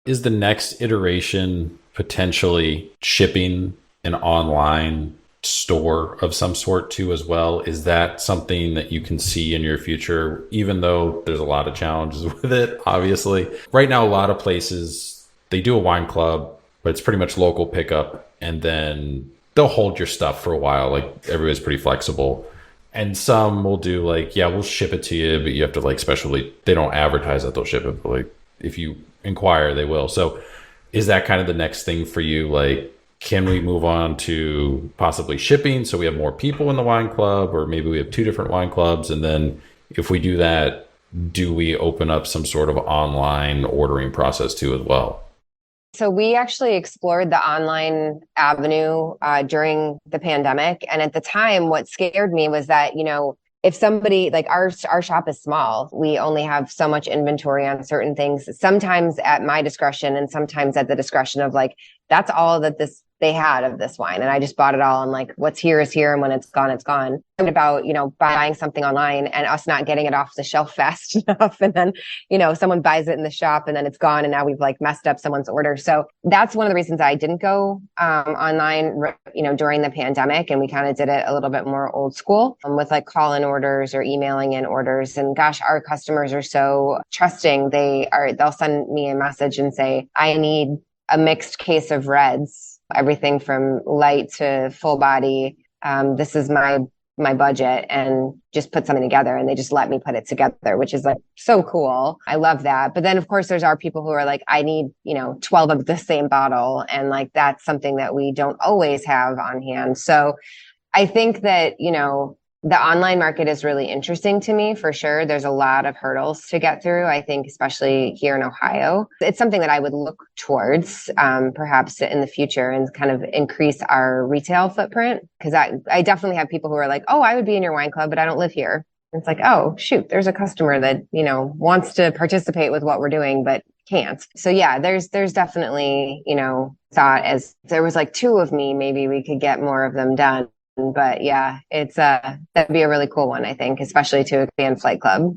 Is the next iteration potentially shipping an online store of some sort too as well? Is that something that you can see in your future, even though there's a lot of challenges with it, obviously? Right now, a lot of places, they do a wine club, but it's pretty much local pickup, and then they'll hold your stuff for a while. Like, everybody's pretty flexible. And some will do like, yeah, we'll ship it to you, but you have to like specially, they don't advertise that they'll ship it, but like if you inquire, they will. So is that kind of the next thing for you? Like, can we move on to possibly shipping so we have more people in the wine club, or maybe we have two different wine clubs? And then if we do that, do we open up some sort of online ordering process too as well? So we actually explored the online avenue during the pandemic. And at the time, what scared me was that, if somebody, like our shop is small, we only have so much inventory on certain things, sometimes at my discretion and sometimes at the discretion of like, that's all that they had of this wine. And I just bought it all. And like, what's here is here. And when it's gone, it's gone. About, buying something online and us not getting it off the shelf fast enough. And then, someone buys it in the shop and then it's gone. And now we've like messed up someone's order. So that's one of the reasons I didn't go online, during the pandemic. And we kind of did it a little bit more old school with like call-in orders or emailing in orders. And gosh, our customers are so trusting. They'll send me a message and say, I need a mixed case of reds, everything from light to full body. This is my budget, and just put something together, and they just let me put it together, which is like so cool. I love that. But then of course there's our people who are like, I need, 12 of the same bottle. And like, that's something that we don't always have on hand. So I think that, the online market is really interesting to me for sure. There's a lot of hurdles to get through, I think, especially here in Ohio. It's something that I would look towards perhaps in the future and kind of increase our retail footprint. Because I definitely have people who are like, oh, I would be in your wine club, but I don't live here. It's like, oh, shoot, there's a customer that, wants to participate with what we're doing, but can't. So yeah, there's definitely, thought as there was like two of me, maybe we could get more of them done. But yeah, it's that'd be a really cool one, I think, especially to expand Flight Club.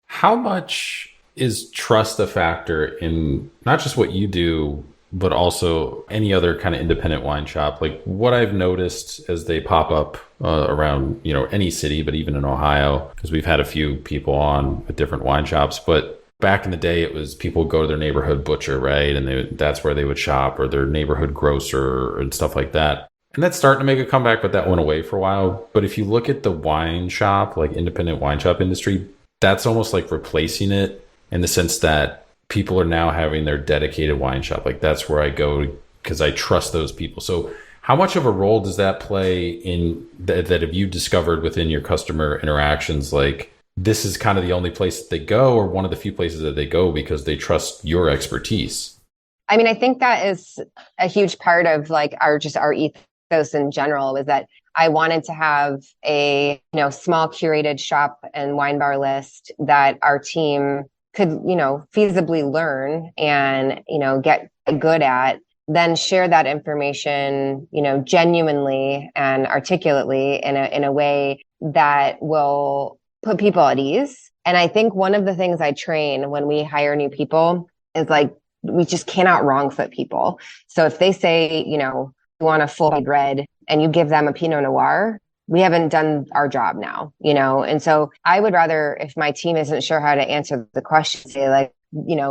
How much is trust a factor in not just what you do, but also any other kind of independent wine shop? Like what I've noticed as they pop up around, any city, but even in Ohio, because we've had a few people on at different wine shops. But back in the day, it was people would go to their neighborhood butcher, right? And that's where they would shop, or their neighborhood grocer and stuff like that. And that's starting to make a comeback, but that went away for a while. But if you look at the wine shop, like independent wine shop industry, that's almost like replacing it in the sense that people are now having their dedicated wine shop. Like that's where I go because I trust those people. So how much of a role does that play in that have you discovered within your customer interactions? Like this is kind of the only place that they go, or one of the few places that they go because they trust your expertise? I mean, I think that is a huge part of like our ethos in general, was that I wanted to have a, small curated shop and wine bar list that our team could, feasibly learn and, get good at, then share that information, genuinely and articulately in a way that will put people at ease. And I think one of the things I train when we hire new people is like, we just cannot wrong foot people. So if they say, you want a full red and you give them a Pinot Noir, we haven't done our job now, And so I would rather, if my team isn't sure how to answer the question, say like,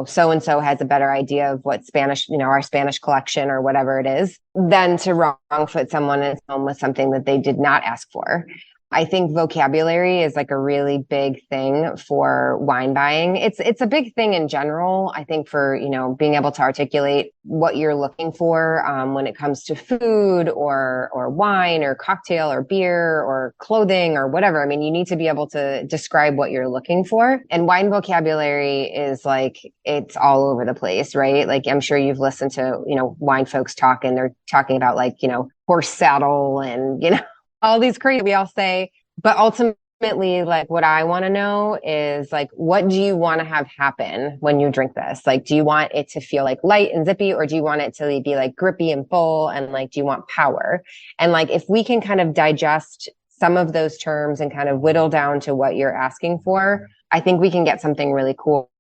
so-and-so has a better idea of what Spanish, our Spanish collection or whatever it is, than to wrong foot someone at home with something that they did not ask for. I think vocabulary is like a really big thing for wine buying. It's a big thing in general. I think for, being able to articulate what you're looking for when it comes to food or wine or cocktail or beer or clothing or whatever. I mean, you need to be able to describe what you're looking for. And wine vocabulary is like, it's all over the place, right? Like I'm sure you've listened to, wine folks talk, and they're talking about like, horse saddle and, all these crazy, we all say, but ultimately, like what I want to know is like, what do you want to have happen when you drink this? Like, do you want it to feel like light and zippy, or do you want it to be like grippy and full? And like, do you want power? And like, if we can kind of digest some of those terms and kind of whittle down to what you're asking for, I think we can get something really cool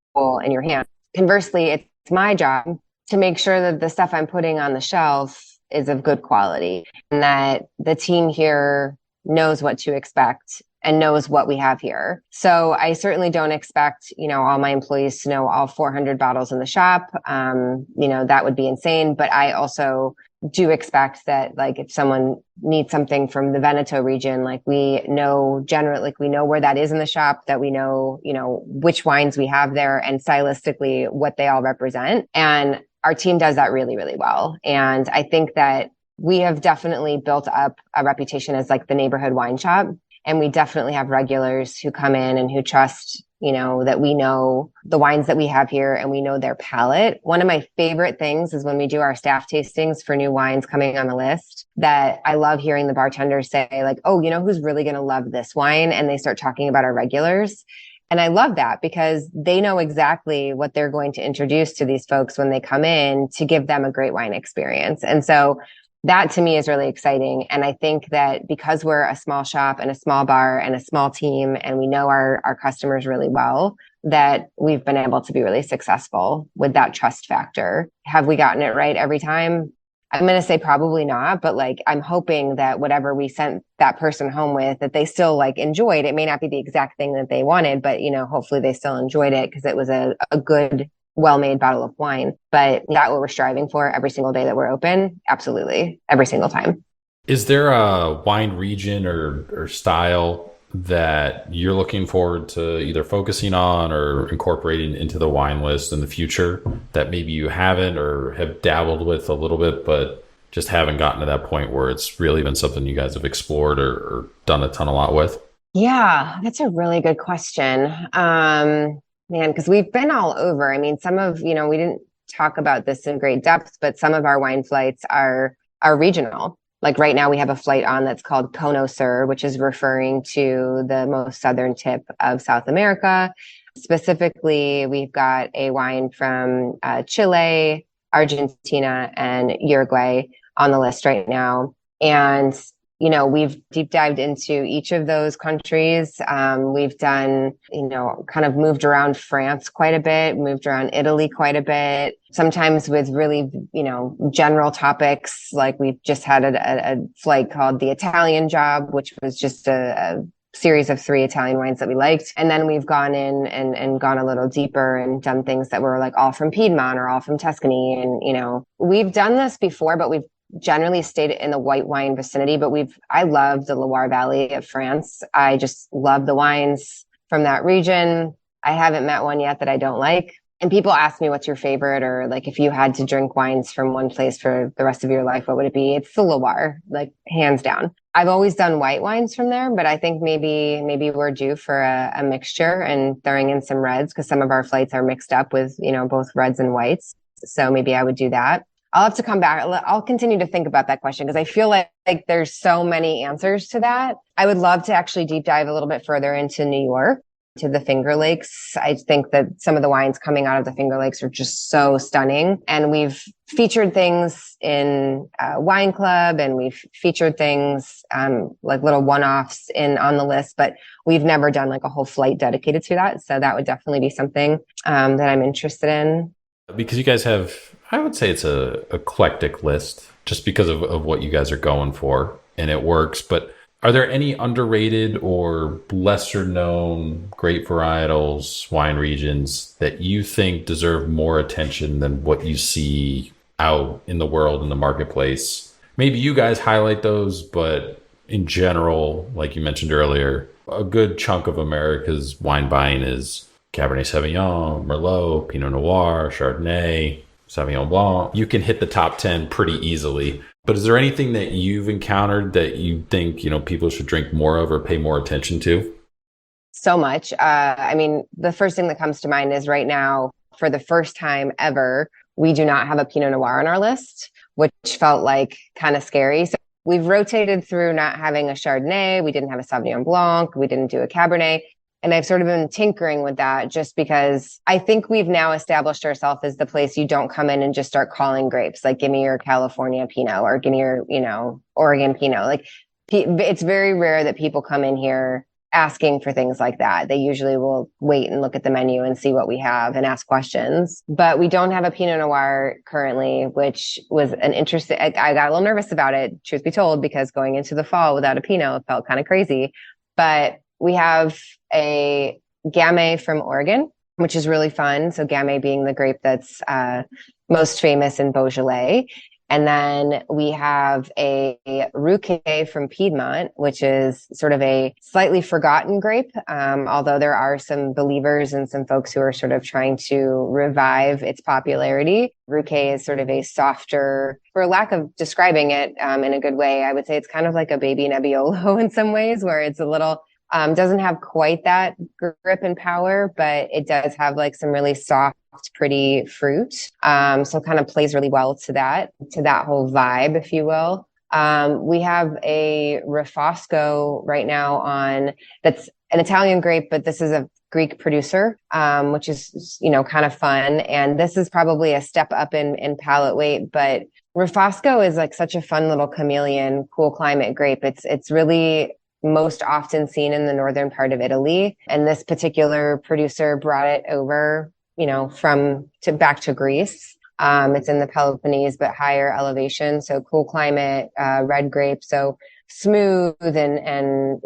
in your hand. Conversely, it's my job to make sure that the stuff I'm putting on the shelf is of good quality, and that the team here knows what to expect and knows what we have here. So I certainly don't expect, all my employees to know all 400 bottles in the shop. That would be insane. But I also do expect that, like, if someone needs something from the Veneto region, like we know generally, like we know where that is in the shop, that we know, which wines we have there and stylistically what they all represent. And our team does that really, really well. And I think that we have definitely built up a reputation as like the neighborhood wine shop. And we definitely have regulars who come in and who trust, that we know the wines that we have here and we know their palate. One of my favorite things is when we do our staff tastings for new wines coming on the list, that I love hearing the bartenders say like, oh, who's really going to love this wine? And they start talking about our regulars. And I love that because they know exactly what they're going to introduce to these folks when they come in to give them a great wine experience. And so that to me is really exciting. And I think that because we're a small shop and a small bar and a small team, and we know our customers really well, that we've been able to be really successful with that trust factor. Have we gotten it right every time? I'm going to say probably not, but like, I'm hoping that whatever we sent that person home with, that they still like enjoyed. It may not be the exact thing that they wanted, but hopefully they still enjoyed it because it was a good, well-made bottle of wine. But that's what we're striving for every single day that we're open. Absolutely. Every single time. Is there a wine region or style that you're looking forward to either focusing on or incorporating into the wine list in the future that maybe you haven't or have dabbled with a little bit, but just haven't gotten to that point where it's really been something you guys have explored or done a lot with? Yeah, that's a really good question. Man, because we've been all over. I mean, some of, we didn't talk about this in great depth, but some of our wine flights are regional. Like right now we have a flight on that's called Cono Sur, which is referring to the most southern tip of South America. Specifically, we've got a wine from Chile, Argentina, and Uruguay on the list right now. And we've deep dived into each of those countries. We've done, kind of moved around France quite a bit, moved around Italy quite a bit, sometimes with really, general topics. Like we just had a flight called the Italian Job, which was just a series of 3 Italian wines that we liked. And then we've gone in and gone a little deeper and done things that were like all from Piedmont or all from Tuscany. And, we've done this before, but we've generally stayed in the white wine vicinity, but I love the Loire Valley of France. I just love the wines from that region. I haven't met one yet that I don't like. And people ask me, what's your favorite? Or like, if you had to drink wines from one place for the rest of your life, what would it be? It's the Loire, like hands down. I've always done white wines from there, but I think maybe we're due for a mixture and throwing in some reds, because some of our flights are mixed up with, both reds and whites. So maybe I would do that. I'll have to come back. I'll continue to think about that question, because I feel like there's so many answers to that. I would love to actually deep dive a little bit further into New York, to the Finger Lakes. I think that some of the wines coming out of the Finger Lakes are just so stunning. And we've featured things in Wine Club, and we've featured things like little one-offs on the list, but we've never done like a whole flight dedicated to that. So that would definitely be something that I'm interested in. Because you guys have, I would say it's a eclectic list, just because of what you guys are going for, and it works. But are there any underrated or lesser known grape varietals, wine regions that you think deserve more attention than what you see out in the world, in the marketplace? Maybe you guys highlight those, but in general, like you mentioned earlier, a good chunk of America's wine buying is Cabernet Sauvignon, Merlot, Pinot Noir, Chardonnay, Sauvignon Blanc. You can hit the top 10 pretty easily. But is there anything that you've encountered that you think, people should drink more of or pay more attention to? So much. I mean, the first thing that comes to mind is right now, for the first time ever, we do not have a Pinot Noir on our list, which felt like kind of scary. So we've rotated through not having a Chardonnay. We didn't have a Sauvignon Blanc. We didn't do a Cabernet. And I've sort of been tinkering with that, just because I think we've now established ourselves as the place you don't come in and just start calling grapes. Like, give me your California Pinot, or give me your, Oregon Pinot. Like, it's very rare that people come in here asking for things like that. They usually will wait and look at the menu and see what we have and ask questions. But we don't have a Pinot Noir currently, which was an interesting, I got a little nervous about it, truth be told, because going into the fall without a Pinot felt kind of crazy. But we have a Gamay from Oregon, which is really fun. So Gamay being the grape that's most famous in Beaujolais. And then we have a Ruquet from Piedmont, which is sort of a slightly forgotten grape, although there are some believers and some folks who are sort of trying to revive its popularity. Ruquet is sort of a softer, for lack of describing it in a good way, I would say it's kind of like a baby Nebbiolo in some ways, where it's a little... doesn't have quite that grip and power, but it does have like some really soft, pretty fruit. So kind of plays really well to that whole vibe, if you will. We have a Refosco right now that's an Italian grape, but this is a Greek producer, which is, kind of fun. And this is probably a step up in palate weight, but Refosco is like such a fun little chameleon, cool climate grape. It's really most often seen in the northern part of Italy. And this particular producer brought it over, back to Greece. It's in the Peloponnese, but higher elevation. So cool climate, red grape. So smooth and,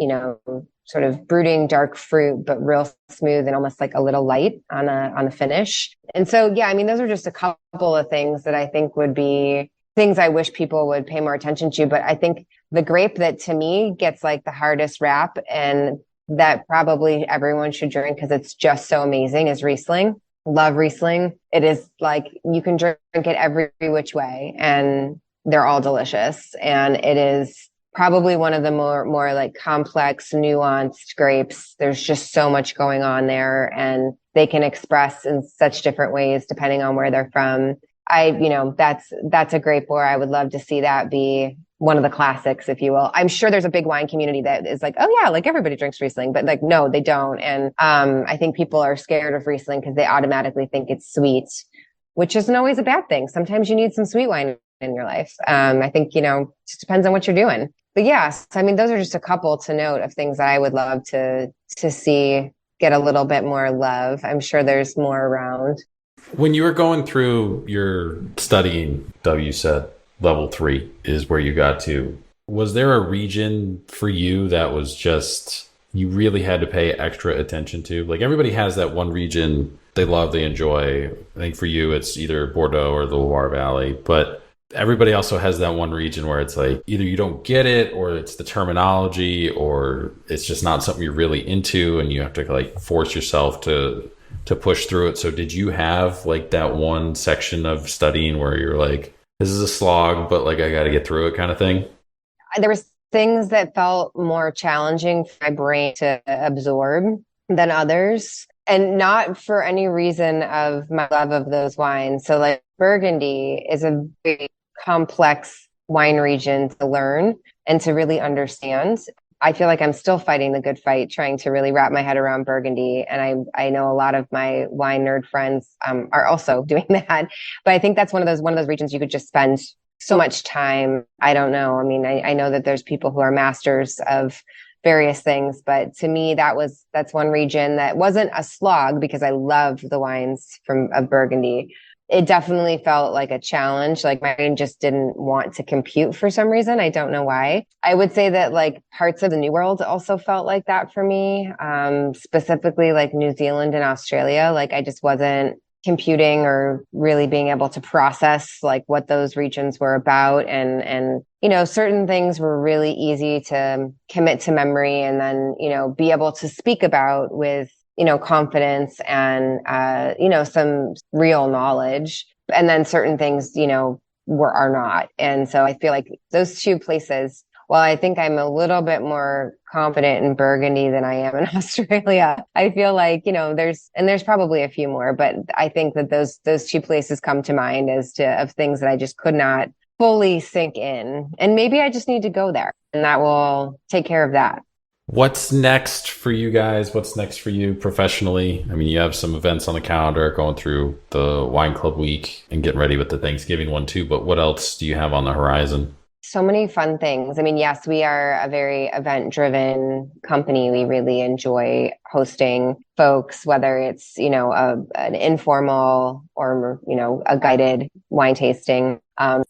sort of brooding dark fruit, but real smooth and almost like a little light on a finish. And so, yeah, I mean, those are just a couple of things that I think would be things I wish people would pay more attention to. But I think the grape that to me gets like the hardest rap, and that probably everyone should drink because it's just so amazing, is Riesling. Love Riesling. It is like you can drink it every which way and they're all delicious. And it is probably one of the more like complex, nuanced grapes. There's just so much going on there, and they can express in such different ways depending on where they're from. That's a grape where I would love to see that be one of the classics, if you will. I'm sure there's a big wine community that is like, oh yeah, like everybody drinks Riesling, but like, no, they don't. And I think people are scared of Riesling because they automatically think it's sweet, which isn't always a bad thing. Sometimes you need some sweet wine in your life. I think, it just depends on what you're doing. But yes, I mean, those are just a couple to note of things that I would love to see get a little bit more love. I'm sure there's more around. When you were going through your studying, W said level 3 is where you got to. Was there a region for you that was just, you really had to pay extra attention to? Like everybody has that one region they love, they enjoy. I think for you, it's either Bordeaux or the Loire Valley, but everybody also has that one region where it's like either you don't get it or it's the terminology or it's just not something you're really into and you have to like force yourself to push through it. So did you have like that one section of studying where you're like, this is a slog, but like I got to get through it kind of thing? There was things that felt more challenging for my brain to absorb than others, and not for any reason of my love of those wines. So like Burgundy is a very complex wine region to learn and to really understand. I feel like I'm still fighting the good fight, trying to really wrap my head around Burgundy. And I know a lot of my wine nerd friends are also doing that. But I think that's one of those regions you could just spend so much time. I don't know. I mean, I know that there's people who are masters of various things, but to me, that's one region that wasn't a slog because I love the wines of Burgundy. It definitely felt like a challenge. Like my brain just didn't want to compute for some reason. I don't know why. I would say that like parts of the New World also felt like that for me. Specifically like New Zealand and Australia. Like I just wasn't computing or really being able to process like what those regions were about. And, certain things were really easy to commit to memory and then, be able to speak about with confidence and, some real knowledge. And then certain things, are not. And so I feel like those two places, while I think I'm a little bit more confident in Burgundy than I am in Australia, I feel like, there's probably a few more, but I think that those two places come to mind of things that I just could not fully sink in. And maybe I just need to go there and that will take care of that. What's next for you guys? What's next for you professionally? I mean, you have some events on the calendar going through the Wine Club week and getting ready with the Thanksgiving one too, but what else do you have on the horizon? So many fun things. I mean, yes, we are a very event-driven company. We really enjoy hosting folks, whether it's, an informal or, a guided wine tasting,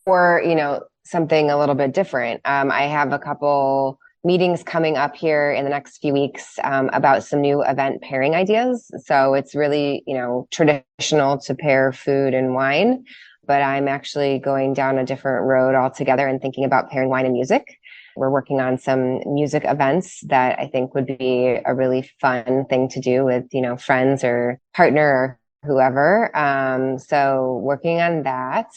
or, something a little bit different. I have a couple meetings coming up here in the next few weeks about some new event pairing ideas. So it's really, traditional to pair food and wine, but I'm actually going down a different road altogether and thinking about pairing wine and music. We're working on some music events that I think would be a really fun thing to do with, friends or partner or whoever. So working on that.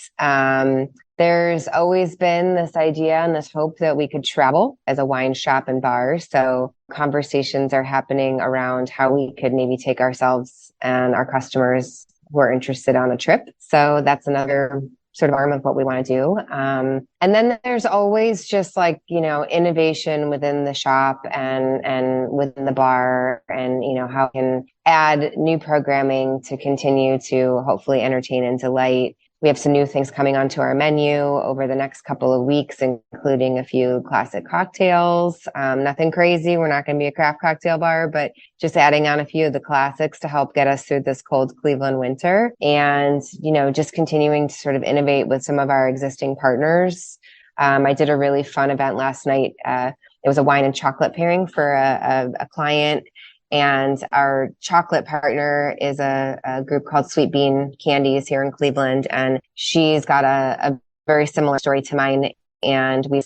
There's always been this idea and this hope that we could travel as a wine shop and bar. So conversations are happening around how we could maybe take ourselves and our customers who are interested on a trip. So that's another sort of arm of what we want to do. And then there's always just like, innovation within the shop and within the bar and, how we can add new programming to continue to hopefully entertain and delight. We have some new things coming onto our menu over the next couple of weeks, including a few classic cocktails. Nothing crazy. We're not going to be a craft cocktail bar, but just adding on a few of the classics to help get us through this cold Cleveland winter. And, just continuing to sort of innovate with some of our existing partners. I did a really fun event last night. It was a wine and chocolate pairing for a client. And our chocolate partner is a group called Sweet Bean Candies here in Cleveland. And she's got a very similar story to mine. And we've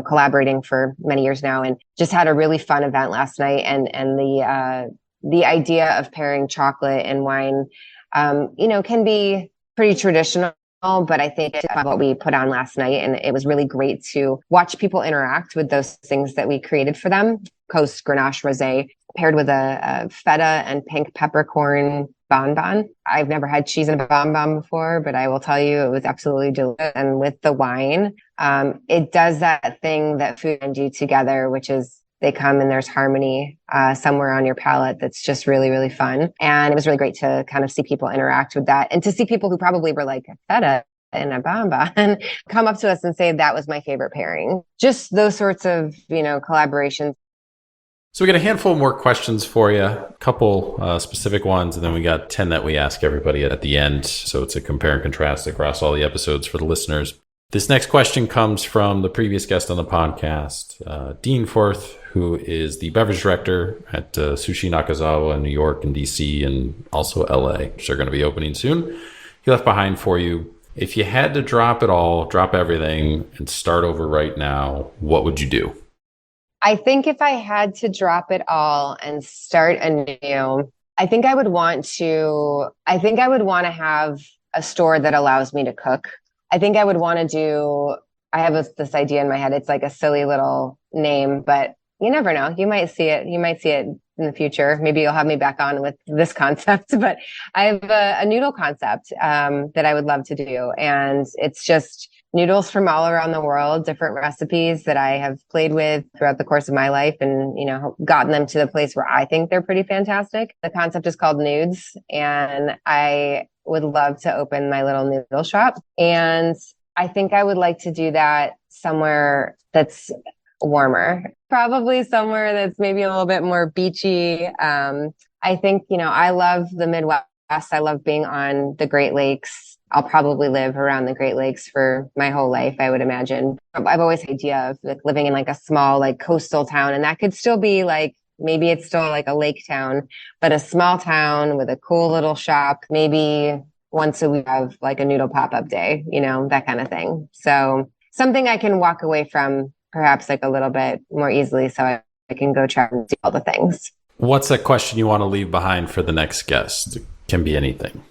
collaborating for many years now and just had a really fun event last night. And the idea of pairing chocolate and wine, can be pretty traditional. But I think what we put on last night, and it was really great to watch people interact with those things that we created for them. Coast Grenache Rosé paired with a feta and pink peppercorn bonbon. I've never had cheese in a bonbon before, but I will tell you it was absolutely delicious. And with the wine, It does that thing that food and do together, which is they come and there's harmony somewhere on your palate that's just really, really fun. And it was really great to kind of see people interact with that and to see people who probably were like, feta and a bamba and come up to us and say that was my favorite pairing. Just those sorts of, collaborations. So we got a handful more questions for you, a couple specific ones, and then we got 10 that we ask everybody at the end. So it's a compare and contrast across all the episodes for the listeners. This next question comes from the previous guest on the podcast, Dean Forth, who is the beverage director at Sushi Nakazawa in New York and DC and also LA, which are going to be opening soon. He left behind for you. If you had to drop it all, drop everything, and start over right now, what would you do? I think if I had to drop it all and start anew, I think I would want to have a store that allows me to cook. I think I would want to I have this idea in my head. It's like a silly little name, but you never know. You might see it in the future. Maybe you'll have me back on with this concept, but I have a noodle concept, that I would love to do. And it's just noodles from all around the world, different recipes that I have played with throughout the course of my life and, gotten them to the place where I think they're pretty fantastic. The concept is called Nudes, and I would love to open my little noodle shop. And I think I would like to do that somewhere that's warmer, probably somewhere that's maybe a little bit more beachy. I think, I love the Midwest. I love being on the Great Lakes. I'll probably live around the Great Lakes for my whole life, I would imagine. I've always had the idea of like living in like a small like coastal town, and that could still be like, maybe it's still like a lake town, but a small town with a cool little shop. Maybe once a week have like a noodle pop-up day, that kind of thing. So something I can walk away from perhaps like a little bit more easily so I can go try and do all the things. What's that question you want to leave behind for the next guest? It can be anything.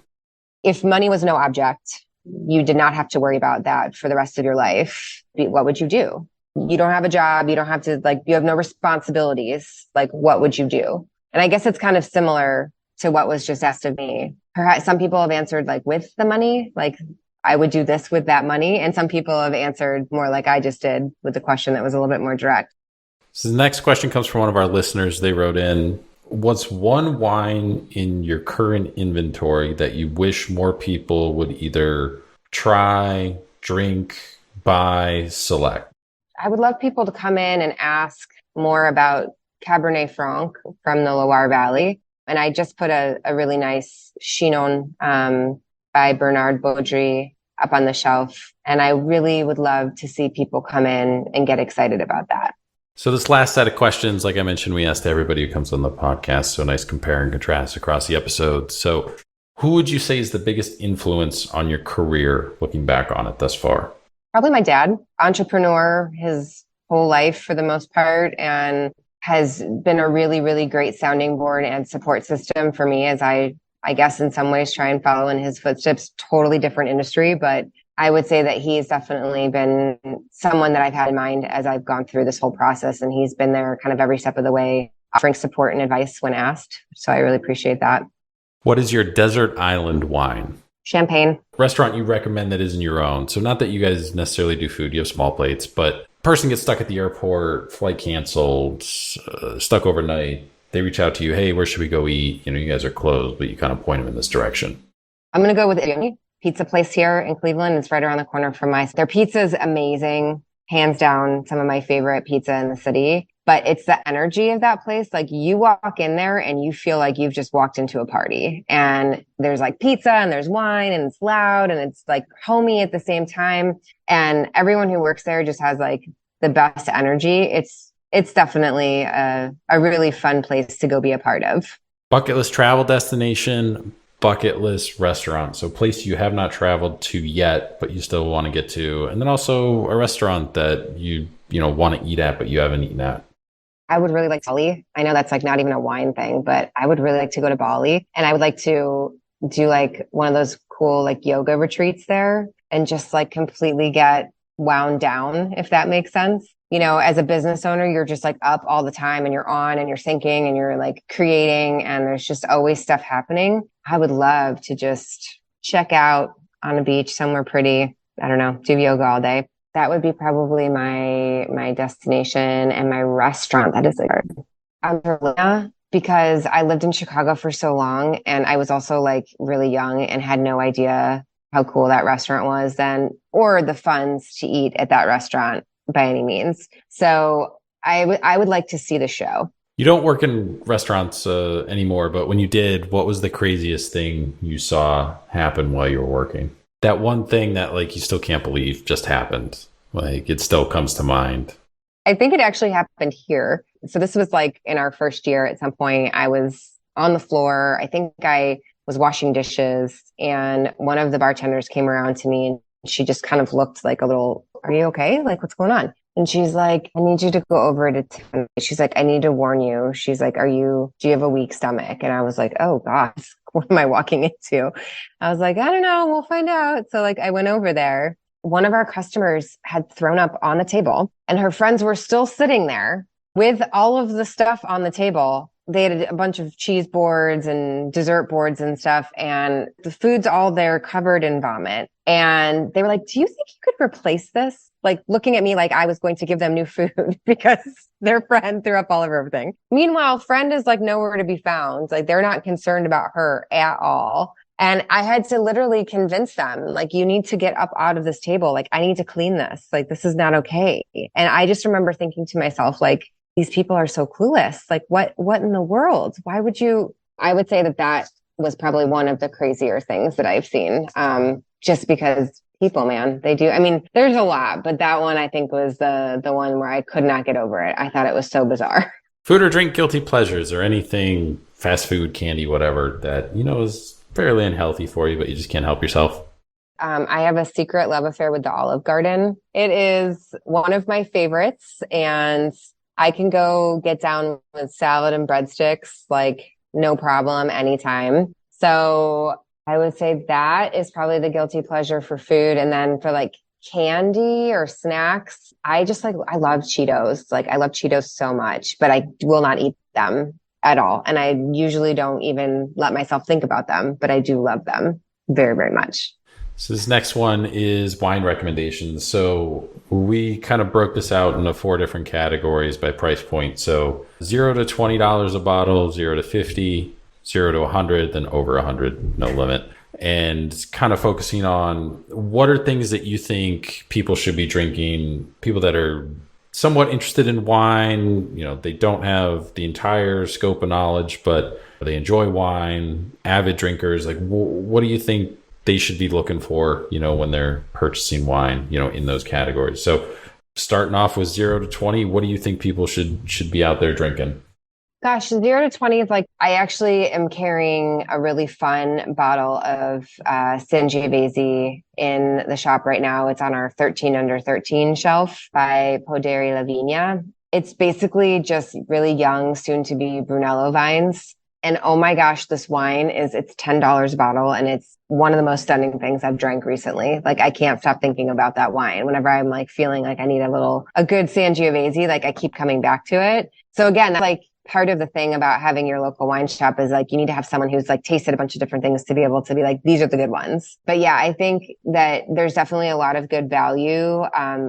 If money was no object, you did not have to worry about that for the rest of your life, what would you do? You don't have a job. You don't have to you have no responsibilities. Like, what would you do? And I guess it's kind of similar to what was just asked of me. Perhaps some people have answered like with the money, like I would do this with that money. And some people have answered more like I just did with the question that was a little bit more direct. So the next question comes from one of our listeners. They wrote in, what's one wine in your current inventory that you wish more people would either try, drink, buy, select? I would love people to come in and ask more about Cabernet Franc from the Loire Valley. And I just put a really nice Chinon by Bernard Baudry up on the shelf. And I really would love to see people come in and get excited about that. So this last set of questions, like I mentioned, we asked everybody who comes on the podcast. So nice compare and contrast across the episodes. So who would you say is the biggest influence on your career looking back on it thus far? Probably my dad, entrepreneur his whole life for the most part, and has been a really, really great sounding board and support system for me as I guess in some ways try and follow in his footsteps. Totally different industry, but I would say that he's definitely been someone that I've had in mind as I've gone through this whole process. And he's been there kind of every step of the way, offering support and advice when asked. So I really appreciate that. What is your desert island wine? Champagne. Restaurant you recommend that isn't your own. So not that you guys necessarily do food, you have small plates, but person gets stuck at the airport, flight canceled, stuck overnight. They reach out to you, hey, where should we go eat? You guys are closed, but you kind of point them in this direction. I'm going to go with Jimmy Pizza Place here in Cleveland. It's right around the corner from their pizza is amazing. Hands down, some of my favorite pizza in the city. But it's the energy of that place. Like you walk in there and you feel like you've just walked into a party, and there's like pizza and there's wine and it's loud and it's like homey at the same time. And everyone who works there just has like the best energy. It's definitely a really fun place to go be a part of. Bucket list travel destination, bucket list restaurant. So a place you have not traveled to yet, but you still want to get to. And then also a restaurant that you want to eat at, but you haven't eaten at. I would really like Bali. I know that's like not even a wine thing, but I would really like to go to Bali, and I would like to do like one of those cool like yoga retreats there and just like completely get wound down, if that makes sense. As a business owner, you're just like up all the time and you're on and you're thinking and you're like creating and there's just always stuff happening. I would love to just check out on a beach somewhere pretty, I don't know, do yoga all day. That would be probably my destination and my restaurant. That is like Berlin, because I lived in Chicago for so long and I was also like really young and had no idea how cool that restaurant was then or the funds to eat at that restaurant by any means. So I would like to see the show. You don't work in restaurants anymore, but when you did, what was the craziest thing you saw happen while you were working? That one thing that like you still can't believe just happened. Like it still comes to mind. I think it actually happened here. So this was like in our first year at some point. I was on the floor. I think I was washing dishes and one of the bartenders came around to me and she just kind of looked like a little, are you okay? Like, what's going on? And she's like, I need you to go over to Tim. She's like, I need to warn you. She's like, do you have a weak stomach? And I was like, oh gosh, what am I walking into? I was like, I don't know. We'll find out. So like I went over there. One of our customers had thrown up on the table and her friends were still sitting there with all of the stuff on the table. They had a bunch of cheese boards and dessert boards and stuff. And the food's all there covered in vomit. And they were like, do you think you could replace this? Like looking at me like I was going to give them new food because their friend threw up all over everything. Meanwhile, friend is like nowhere to be found. Like they're not concerned about her at all. And I had to literally convince them, like, you need to get up out of this table. Like, I need to clean this. Like, this is not okay. And I just remember thinking to myself, like, these people are so clueless. Like, what in the world? Why would you? I would say that was probably one of the crazier things that I've seen. Just because people, man, they do. I mean, there's a lot, but that one I think was the one where I could not get over it. I thought it was so bizarre. Food or drink guilty pleasures or anything, fast food, candy, whatever, that, is fairly unhealthy for you, but you just can't help yourself. I have a secret love affair with the Olive Garden. It is one of my favorites, and I can go get down with salad and breadsticks, like no problem, anytime. So I would say that is probably the guilty pleasure for food. And then for like candy or snacks, I love Cheetos. Like I love Cheetos so much, but I will not eat them at all. And I usually don't even let myself think about them, but I do love them very, very much. So this next one is wine recommendations. So we kind of broke this out into 4 different categories by price point. So $0 to $20 a bottle, 0 to 50, 0 to 100, then over 100, no limit. And kind of focusing on what are things that you think people should be drinking, people that are somewhat interested in wine, they don't have the entire scope of knowledge, but they enjoy wine, avid drinkers. Like, what do you think they should be looking for, when they're purchasing wine, in those categories? So starting off with 0 to 20, what do you think people should be out there drinking? Gosh, 0 to 20 is like, I actually am carrying a really fun bottle of Sangiovese in the shop right now. It's on our 13 under 13 shelf by Poderi La Vigna. It's basically just really young, soon to be Brunello vines. And oh my gosh, this wine it's $10 a bottle. And it's one of the most stunning things I've drank recently. Like I can't stop thinking about that wine. Whenever I'm like feeling like I need a good Sangiovese, like I keep coming back to it. So again, like, part of the thing about having your local wine shop is like, you need to have someone who's like tasted a bunch of different things to be able to be like, these are the good ones. But yeah, I think that there's definitely a lot of good value,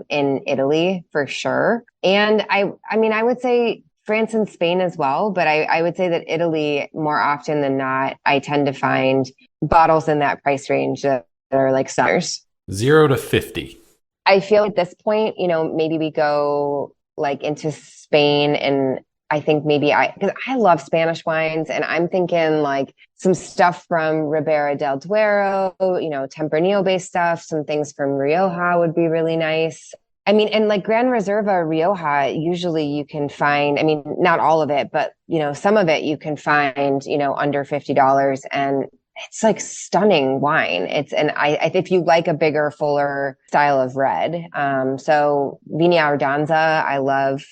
in Italy for sure. And I mean, I would say France and Spain as well, but I would say that Italy more often than not, I tend to find bottles in that price range that are like summers. 0 to 50. I feel at this point, maybe we go like into Spain and I think because I love Spanish wines and I'm thinking like some stuff from Ribera del Duero, Tempranillo based stuff, some things from Rioja would be really nice. I mean, and like Gran Reserva Rioja, usually you can find, I mean, not all of it, but some of it you can find, under $50 and it's like stunning wine. If you like a bigger, fuller style of red. So Viña Ardanza, I love,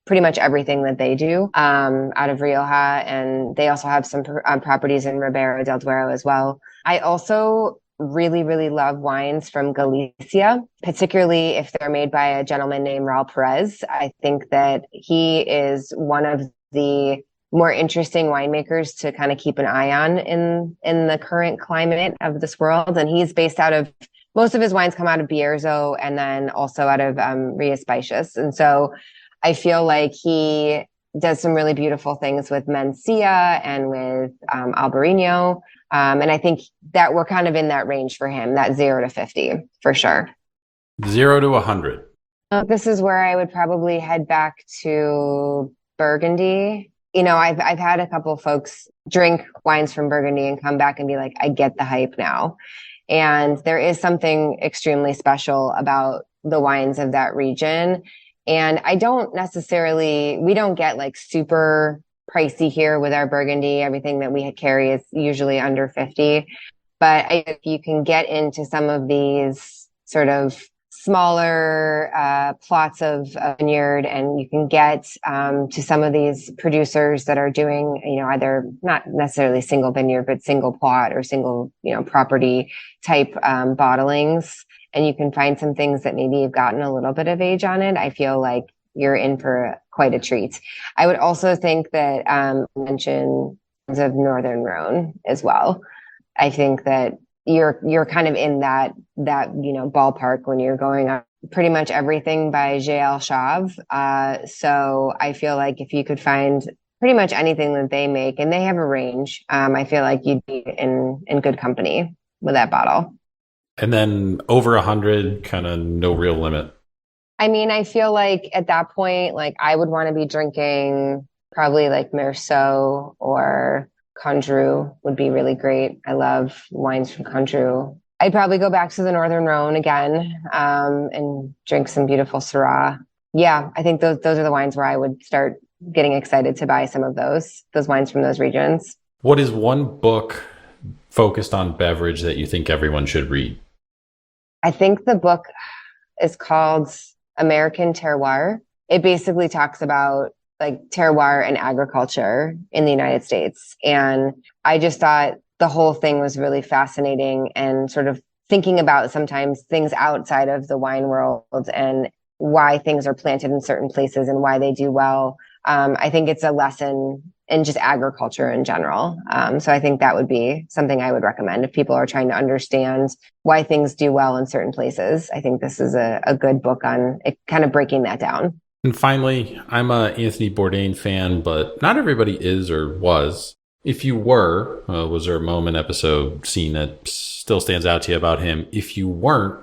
pretty much everything that they do out of Rioja. And they also have some properties in Ribera del Duero as well. I also really, really love wines from Galicia, particularly if they're made by a gentleman named Raul Perez. I think that he is one of the more interesting winemakers to kind of keep an eye on in the current climate of this world. And he's based out of most of his wines come out of Bierzo and then also out of Ria Spicious. And so I feel like he does some really beautiful things with Mencia and with Albarino. And I think that we're kind of in that range for him, that 0 to 50 for sure. 0 to 100. This is where I would probably head back to Burgundy. You know, I've had a couple folks drink wines from Burgundy and come back and be like, I get the hype now. And there is something extremely special about the wines of that region. And we don't get like super pricey here with our Burgundy. Everything that we carry is usually under 50. But if you can get into some of these sort of smaller plots of vineyard, and you can get to some of these producers that are doing, you know, either not necessarily single vineyard, but single plot or single, you know, property type bottlings. And you can find some things that maybe have gotten a little bit of age on it. I feel like you're in for quite a treat. I would also think that mention of Northern Rhone as well. I think that you're kind of in that you know ballpark when you're going on pretty much everything by J.L. Chave. So I feel like if you could find pretty much anything that they make, and they have a range, I feel like you'd be in good company with that bottle. And then over 100, kind of no real limit. I mean, I feel like at that point, like I would want to be drinking probably like Meursault or Condrieu would be really great. I love wines from Condrieu. I'd probably go back to the Northern Rhone again and drink some beautiful Syrah. Yeah, I think those are the wines where I would start getting excited to buy some of those wines from those regions. What is one book focused on beverage that you think everyone should read? I think the book is called American Terroir. It basically talks about like terroir and agriculture in the United States. And I just thought the whole thing was really fascinating, and sort of thinking about sometimes things outside of the wine world and why things are planted in certain places and why they do well. I think it's a lesson in just agriculture in general. So I think that would be something I would recommend if people are trying to understand why things do well in certain places. I think this is a good book on it, kind of breaking that down. And finally, I'm a Anthony Bourdain fan, but not everybody is or was. If you were, was there a moment, episode, scene that still stands out to you about him? If you weren't,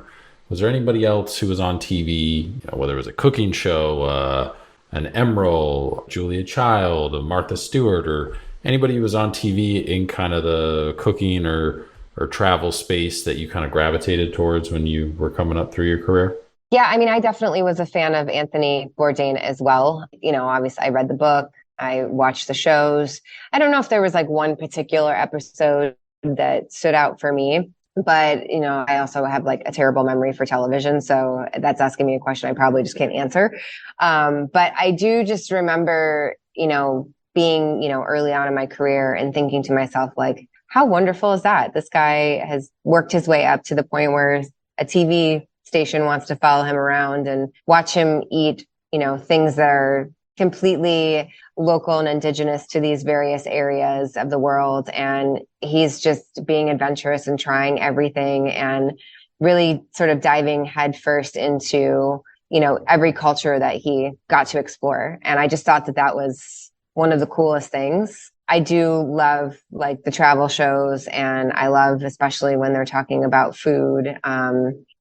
was there anybody else who was on TV, you know, whether it was a cooking show, an Emerald, Julia Child, a Martha Stewart, or anybody who was on TV in kind of the cooking or travel space that you kind of gravitated towards when you were coming up through your career? Yeah, I mean, I definitely was a fan of Anthony Bourdain as well. You know, obviously I read the book, I watched the shows. I don't know if there was like one particular episode that stood out for me, but, you know, I also have like a terrible memory for television. So that's asking me a question I probably just can't answer. But I do just remember, you know, being, you know, early on in my career and thinking to myself, like, how wonderful is that? This guy has worked his way up to the point where a TV station wants to follow him around and watch him eat, you know, things that are completely local and indigenous to these various areas of the world. And he's just being adventurous and trying everything and really sort of diving headfirst into, you know, every culture that he got to explore. And I just thought that that was one of the coolest things. I do love like the travel shows, and I love especially when they're talking about food.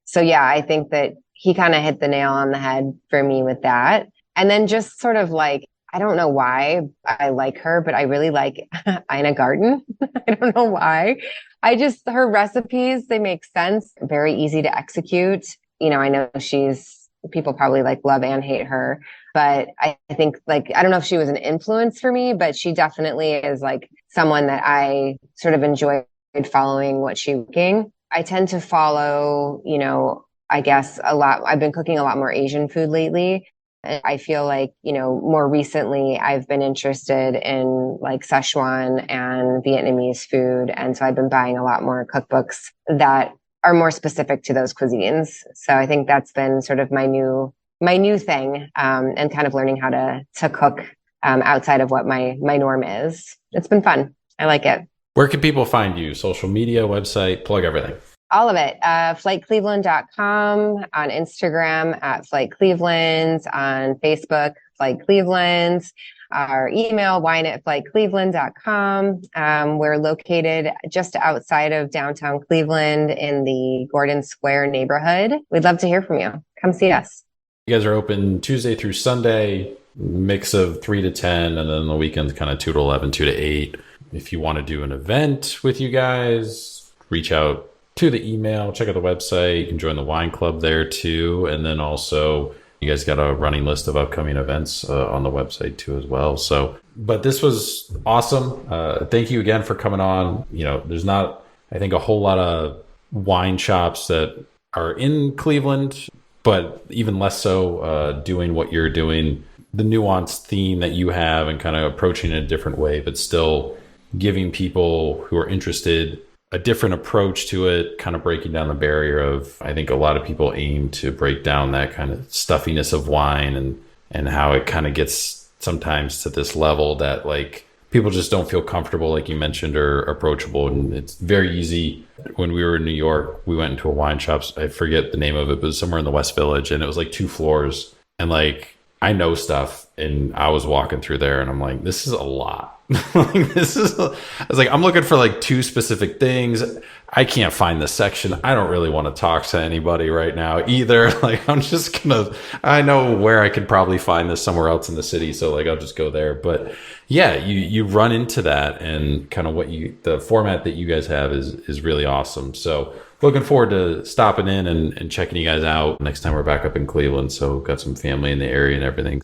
So yeah, I think that he kind of hit the nail on the head for me with that. And then just sort of like, I don't know why I like her, but I really like Ina Garten. I don't know why. Her recipes, they make sense, very easy to execute. You know, I know people probably like love and hate her, but I think like, I don't know if she was an influence for me, but she definitely is like someone that I sort of enjoyed following what she's cooking. I tend to follow, you know, I guess a lot. I've been cooking a lot more Asian food lately. And I feel like, you know, more recently I've been interested in like Szechuan and Vietnamese food. And so I've been buying a lot more cookbooks that are more specific to those cuisines. So I think that's been sort of my new thing, and kind of learning how to cook outside of what my norm is. It's been fun. I like it. Where can people find you? Social media, website, plug everything. All of it. FlightCleveland.com, on Instagram at FlightCleveland, on Facebook, Flight Cleveland, our email, wine@flightcleveland.com. We're located just outside of downtown Cleveland in the Gordon Square neighborhood. We'd love to hear from you. Come see us. You guys are open Tuesday through Sunday, mix of 3 to 10, and then the weekends kind of 2 to 11, 2 to 8. If you want to do an event with you guys, reach out to the email, check out the website. You can join the wine club there too. And then also you guys got a running list of upcoming events on the website too as well. So, but this was awesome. Thank you again for coming on. There's not, I think, a whole lot of wine shops that are in Cleveland, but even less so doing what you're doing, the nuanced theme that you have and kind of approaching it a different way, but still giving people who are interested a different approach to it, kind of breaking down the barrier of, I think a lot of people aim to break down that kind of stuffiness of wine and how it kind of gets sometimes to this level that like people just don't feel comfortable, like you mentioned, or approachable. And it's very easy. When we were in New York, we went into a wine shop. I forget the name of it, but it was somewhere in the West Village, and it was like 2 floors. And like, I know stuff, and I was walking through there and I'm like, this is a lot. I was like, I'm looking for like 2 specific things. I can't find the section. I don't really want to talk to anybody right now either. Like, I know where I could probably find this somewhere else in the city. So like, I'll just go there. But yeah, you run into that, and kind of the format that you guys have is really awesome. So looking forward to stopping in and checking you guys out next time we're back up in Cleveland. So got some family in the area and everything.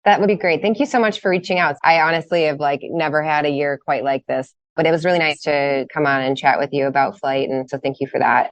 That would be great. Thank you so much for reaching out. I honestly have never had a year quite like this, but it was really nice to come on and chat with you about Flight. And so thank you for that.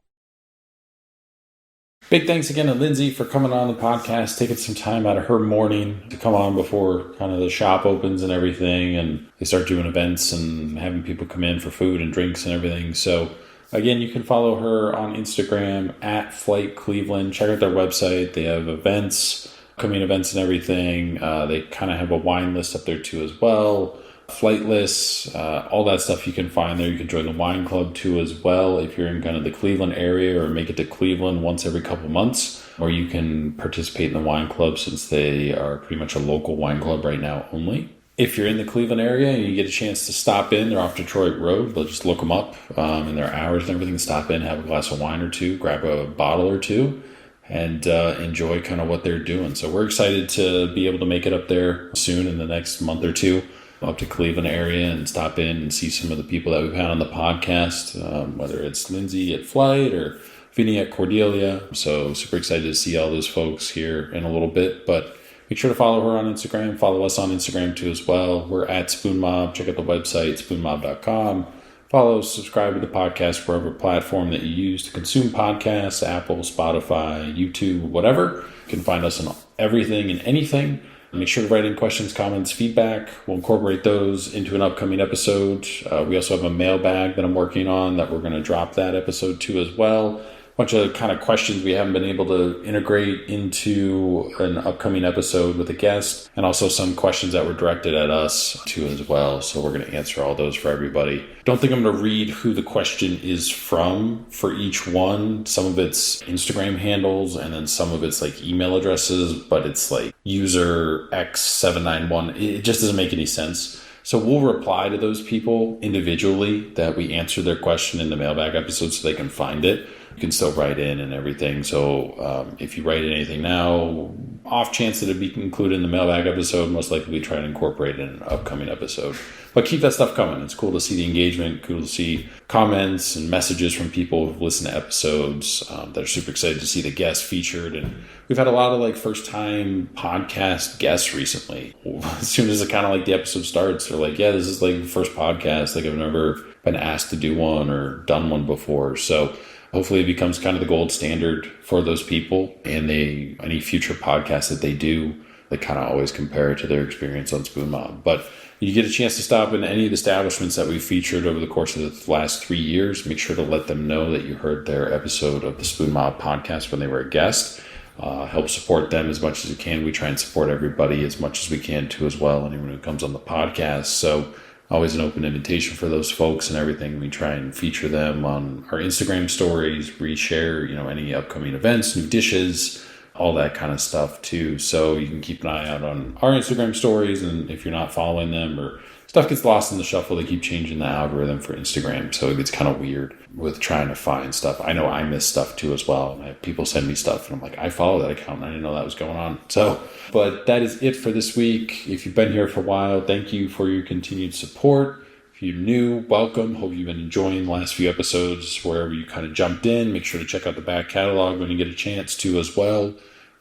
Big thanks again to Lindsay for coming on the podcast, taking some time out of her morning to come on before kind of the shop opens and everything. And they start doing events and having people come in for food and drinks and everything. So again, you can follow her on Instagram at Flight Cleveland. Check out their website. They have events, upcoming events and everything. They kind of have a wine list up there too as well. Flight lists, all that stuff you can find there. You can join the wine club too as well if you're in kind of the Cleveland area, or make it to Cleveland once every couple months. Or you can participate in the wine club, since they are pretty much a local wine club right now only. If you're in the Cleveland area and you get a chance to stop in, they're off Detroit Road. They'll just look them up in their hours and everything. Stop in, have a glass of wine or two, grab a bottle or two, and enjoy kind of what they're doing. So we're excited to be able to make it up there soon in the next month or two, up to Cleveland area, and stop in and see some of the people that we've had on the podcast, whether it's Lindsay at Flight or Vinny at Cordelia. So super excited to see all those folks here in a little bit. But make sure to follow her on Instagram. Follow us on Instagram too as well. We're at Spoon Mob. Check out the website, spoonmob.com. Follow, subscribe to the podcast wherever platform that you use to consume podcasts, Apple, Spotify, YouTube, whatever. You can find us on everything and anything. Make sure to write in questions, comments, feedback. We'll incorporate those into an upcoming episode. We also have a mailbag that I'm working on that we're going to drop that episode too as well. Bunch of kind of questions we haven't been able to integrate into an upcoming episode with a guest, and also some questions that were directed at us too as well. So we're going to answer all those for everybody. Don't think I'm going to read who the question is from for each one. Some of it's Instagram handles, and then some of it's like email addresses, but it's like user X791. It just doesn't make any sense. So we'll reply to those people individually that we answer their question in the mailbag episode, so they can find it. You can still write in and everything. So if you write in anything now, off chance that it'd be included in the mailbag episode, most likely we try to incorporate it in an upcoming episode. But keep that stuff coming. It's cool to see the engagement, cool to see comments and messages from people who've listened to episodes that are super excited to see the guests featured. And we've had a lot of first time podcast guests recently. As soon as the episode starts, they're like, yeah, this is the first podcast. I've never been asked to do one or done one before. So hopefully it becomes kind of the gold standard for those people, and any future podcasts that they do, they kind of always compare it to their experience on Spoon Mob. But you get a chance to stop in any of the establishments that we've featured over the course of the last 3 years. Make sure to let them know that you heard their episode of the Spoon Mob podcast when they were a guest. Help support them as much as you can. We try and support everybody as much as we can too as well, anyone who comes on the podcast. So always an open invitation for those folks and everything. We try and feature them on our Instagram stories, reshare, any upcoming events, new dishes, all that kind of stuff too. So you can keep an eye out on our Instagram stories. And if you're not following them or stuff gets lost in the shuffle, they keep changing the algorithm for Instagram. So it gets kind of weird with trying to find stuff. I know I miss stuff too as well. People send me stuff and I'm like, I follow that account and I didn't know that was going on. So, but that is it for this week. If you've been here for a while, thank you for your continued support. If you're new, welcome. Hope you've been enjoying the last few episodes wherever you kind of jumped in. Make sure to check out the back catalog when you get a chance to as well.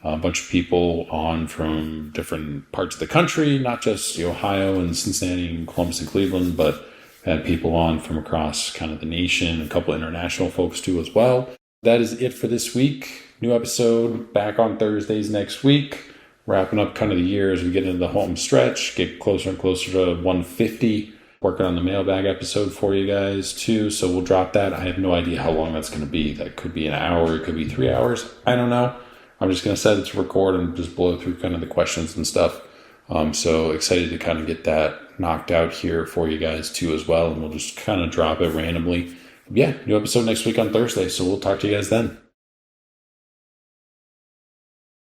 A bunch of people on from different parts of the country, not just Ohio and Cincinnati and Columbus and Cleveland, but had people on from across kind of the nation, a couple international folks too as well. That is it for this week. New episode back on Thursdays next week. Wrapping up kind of the year as we get into the home stretch, get closer and closer to 150. Working on the mailbag episode for you guys too. So we'll drop that. I have no idea how long that's going to be. That could be an hour. It could be 3 hours. I don't know. I'm just going to set it to record and just blow through kind of the questions and stuff. So excited to kind of get that knocked out here for you guys too as well. And we'll just kind of drop it randomly. Yeah, new episode next week on Thursday. So we'll talk to you guys then.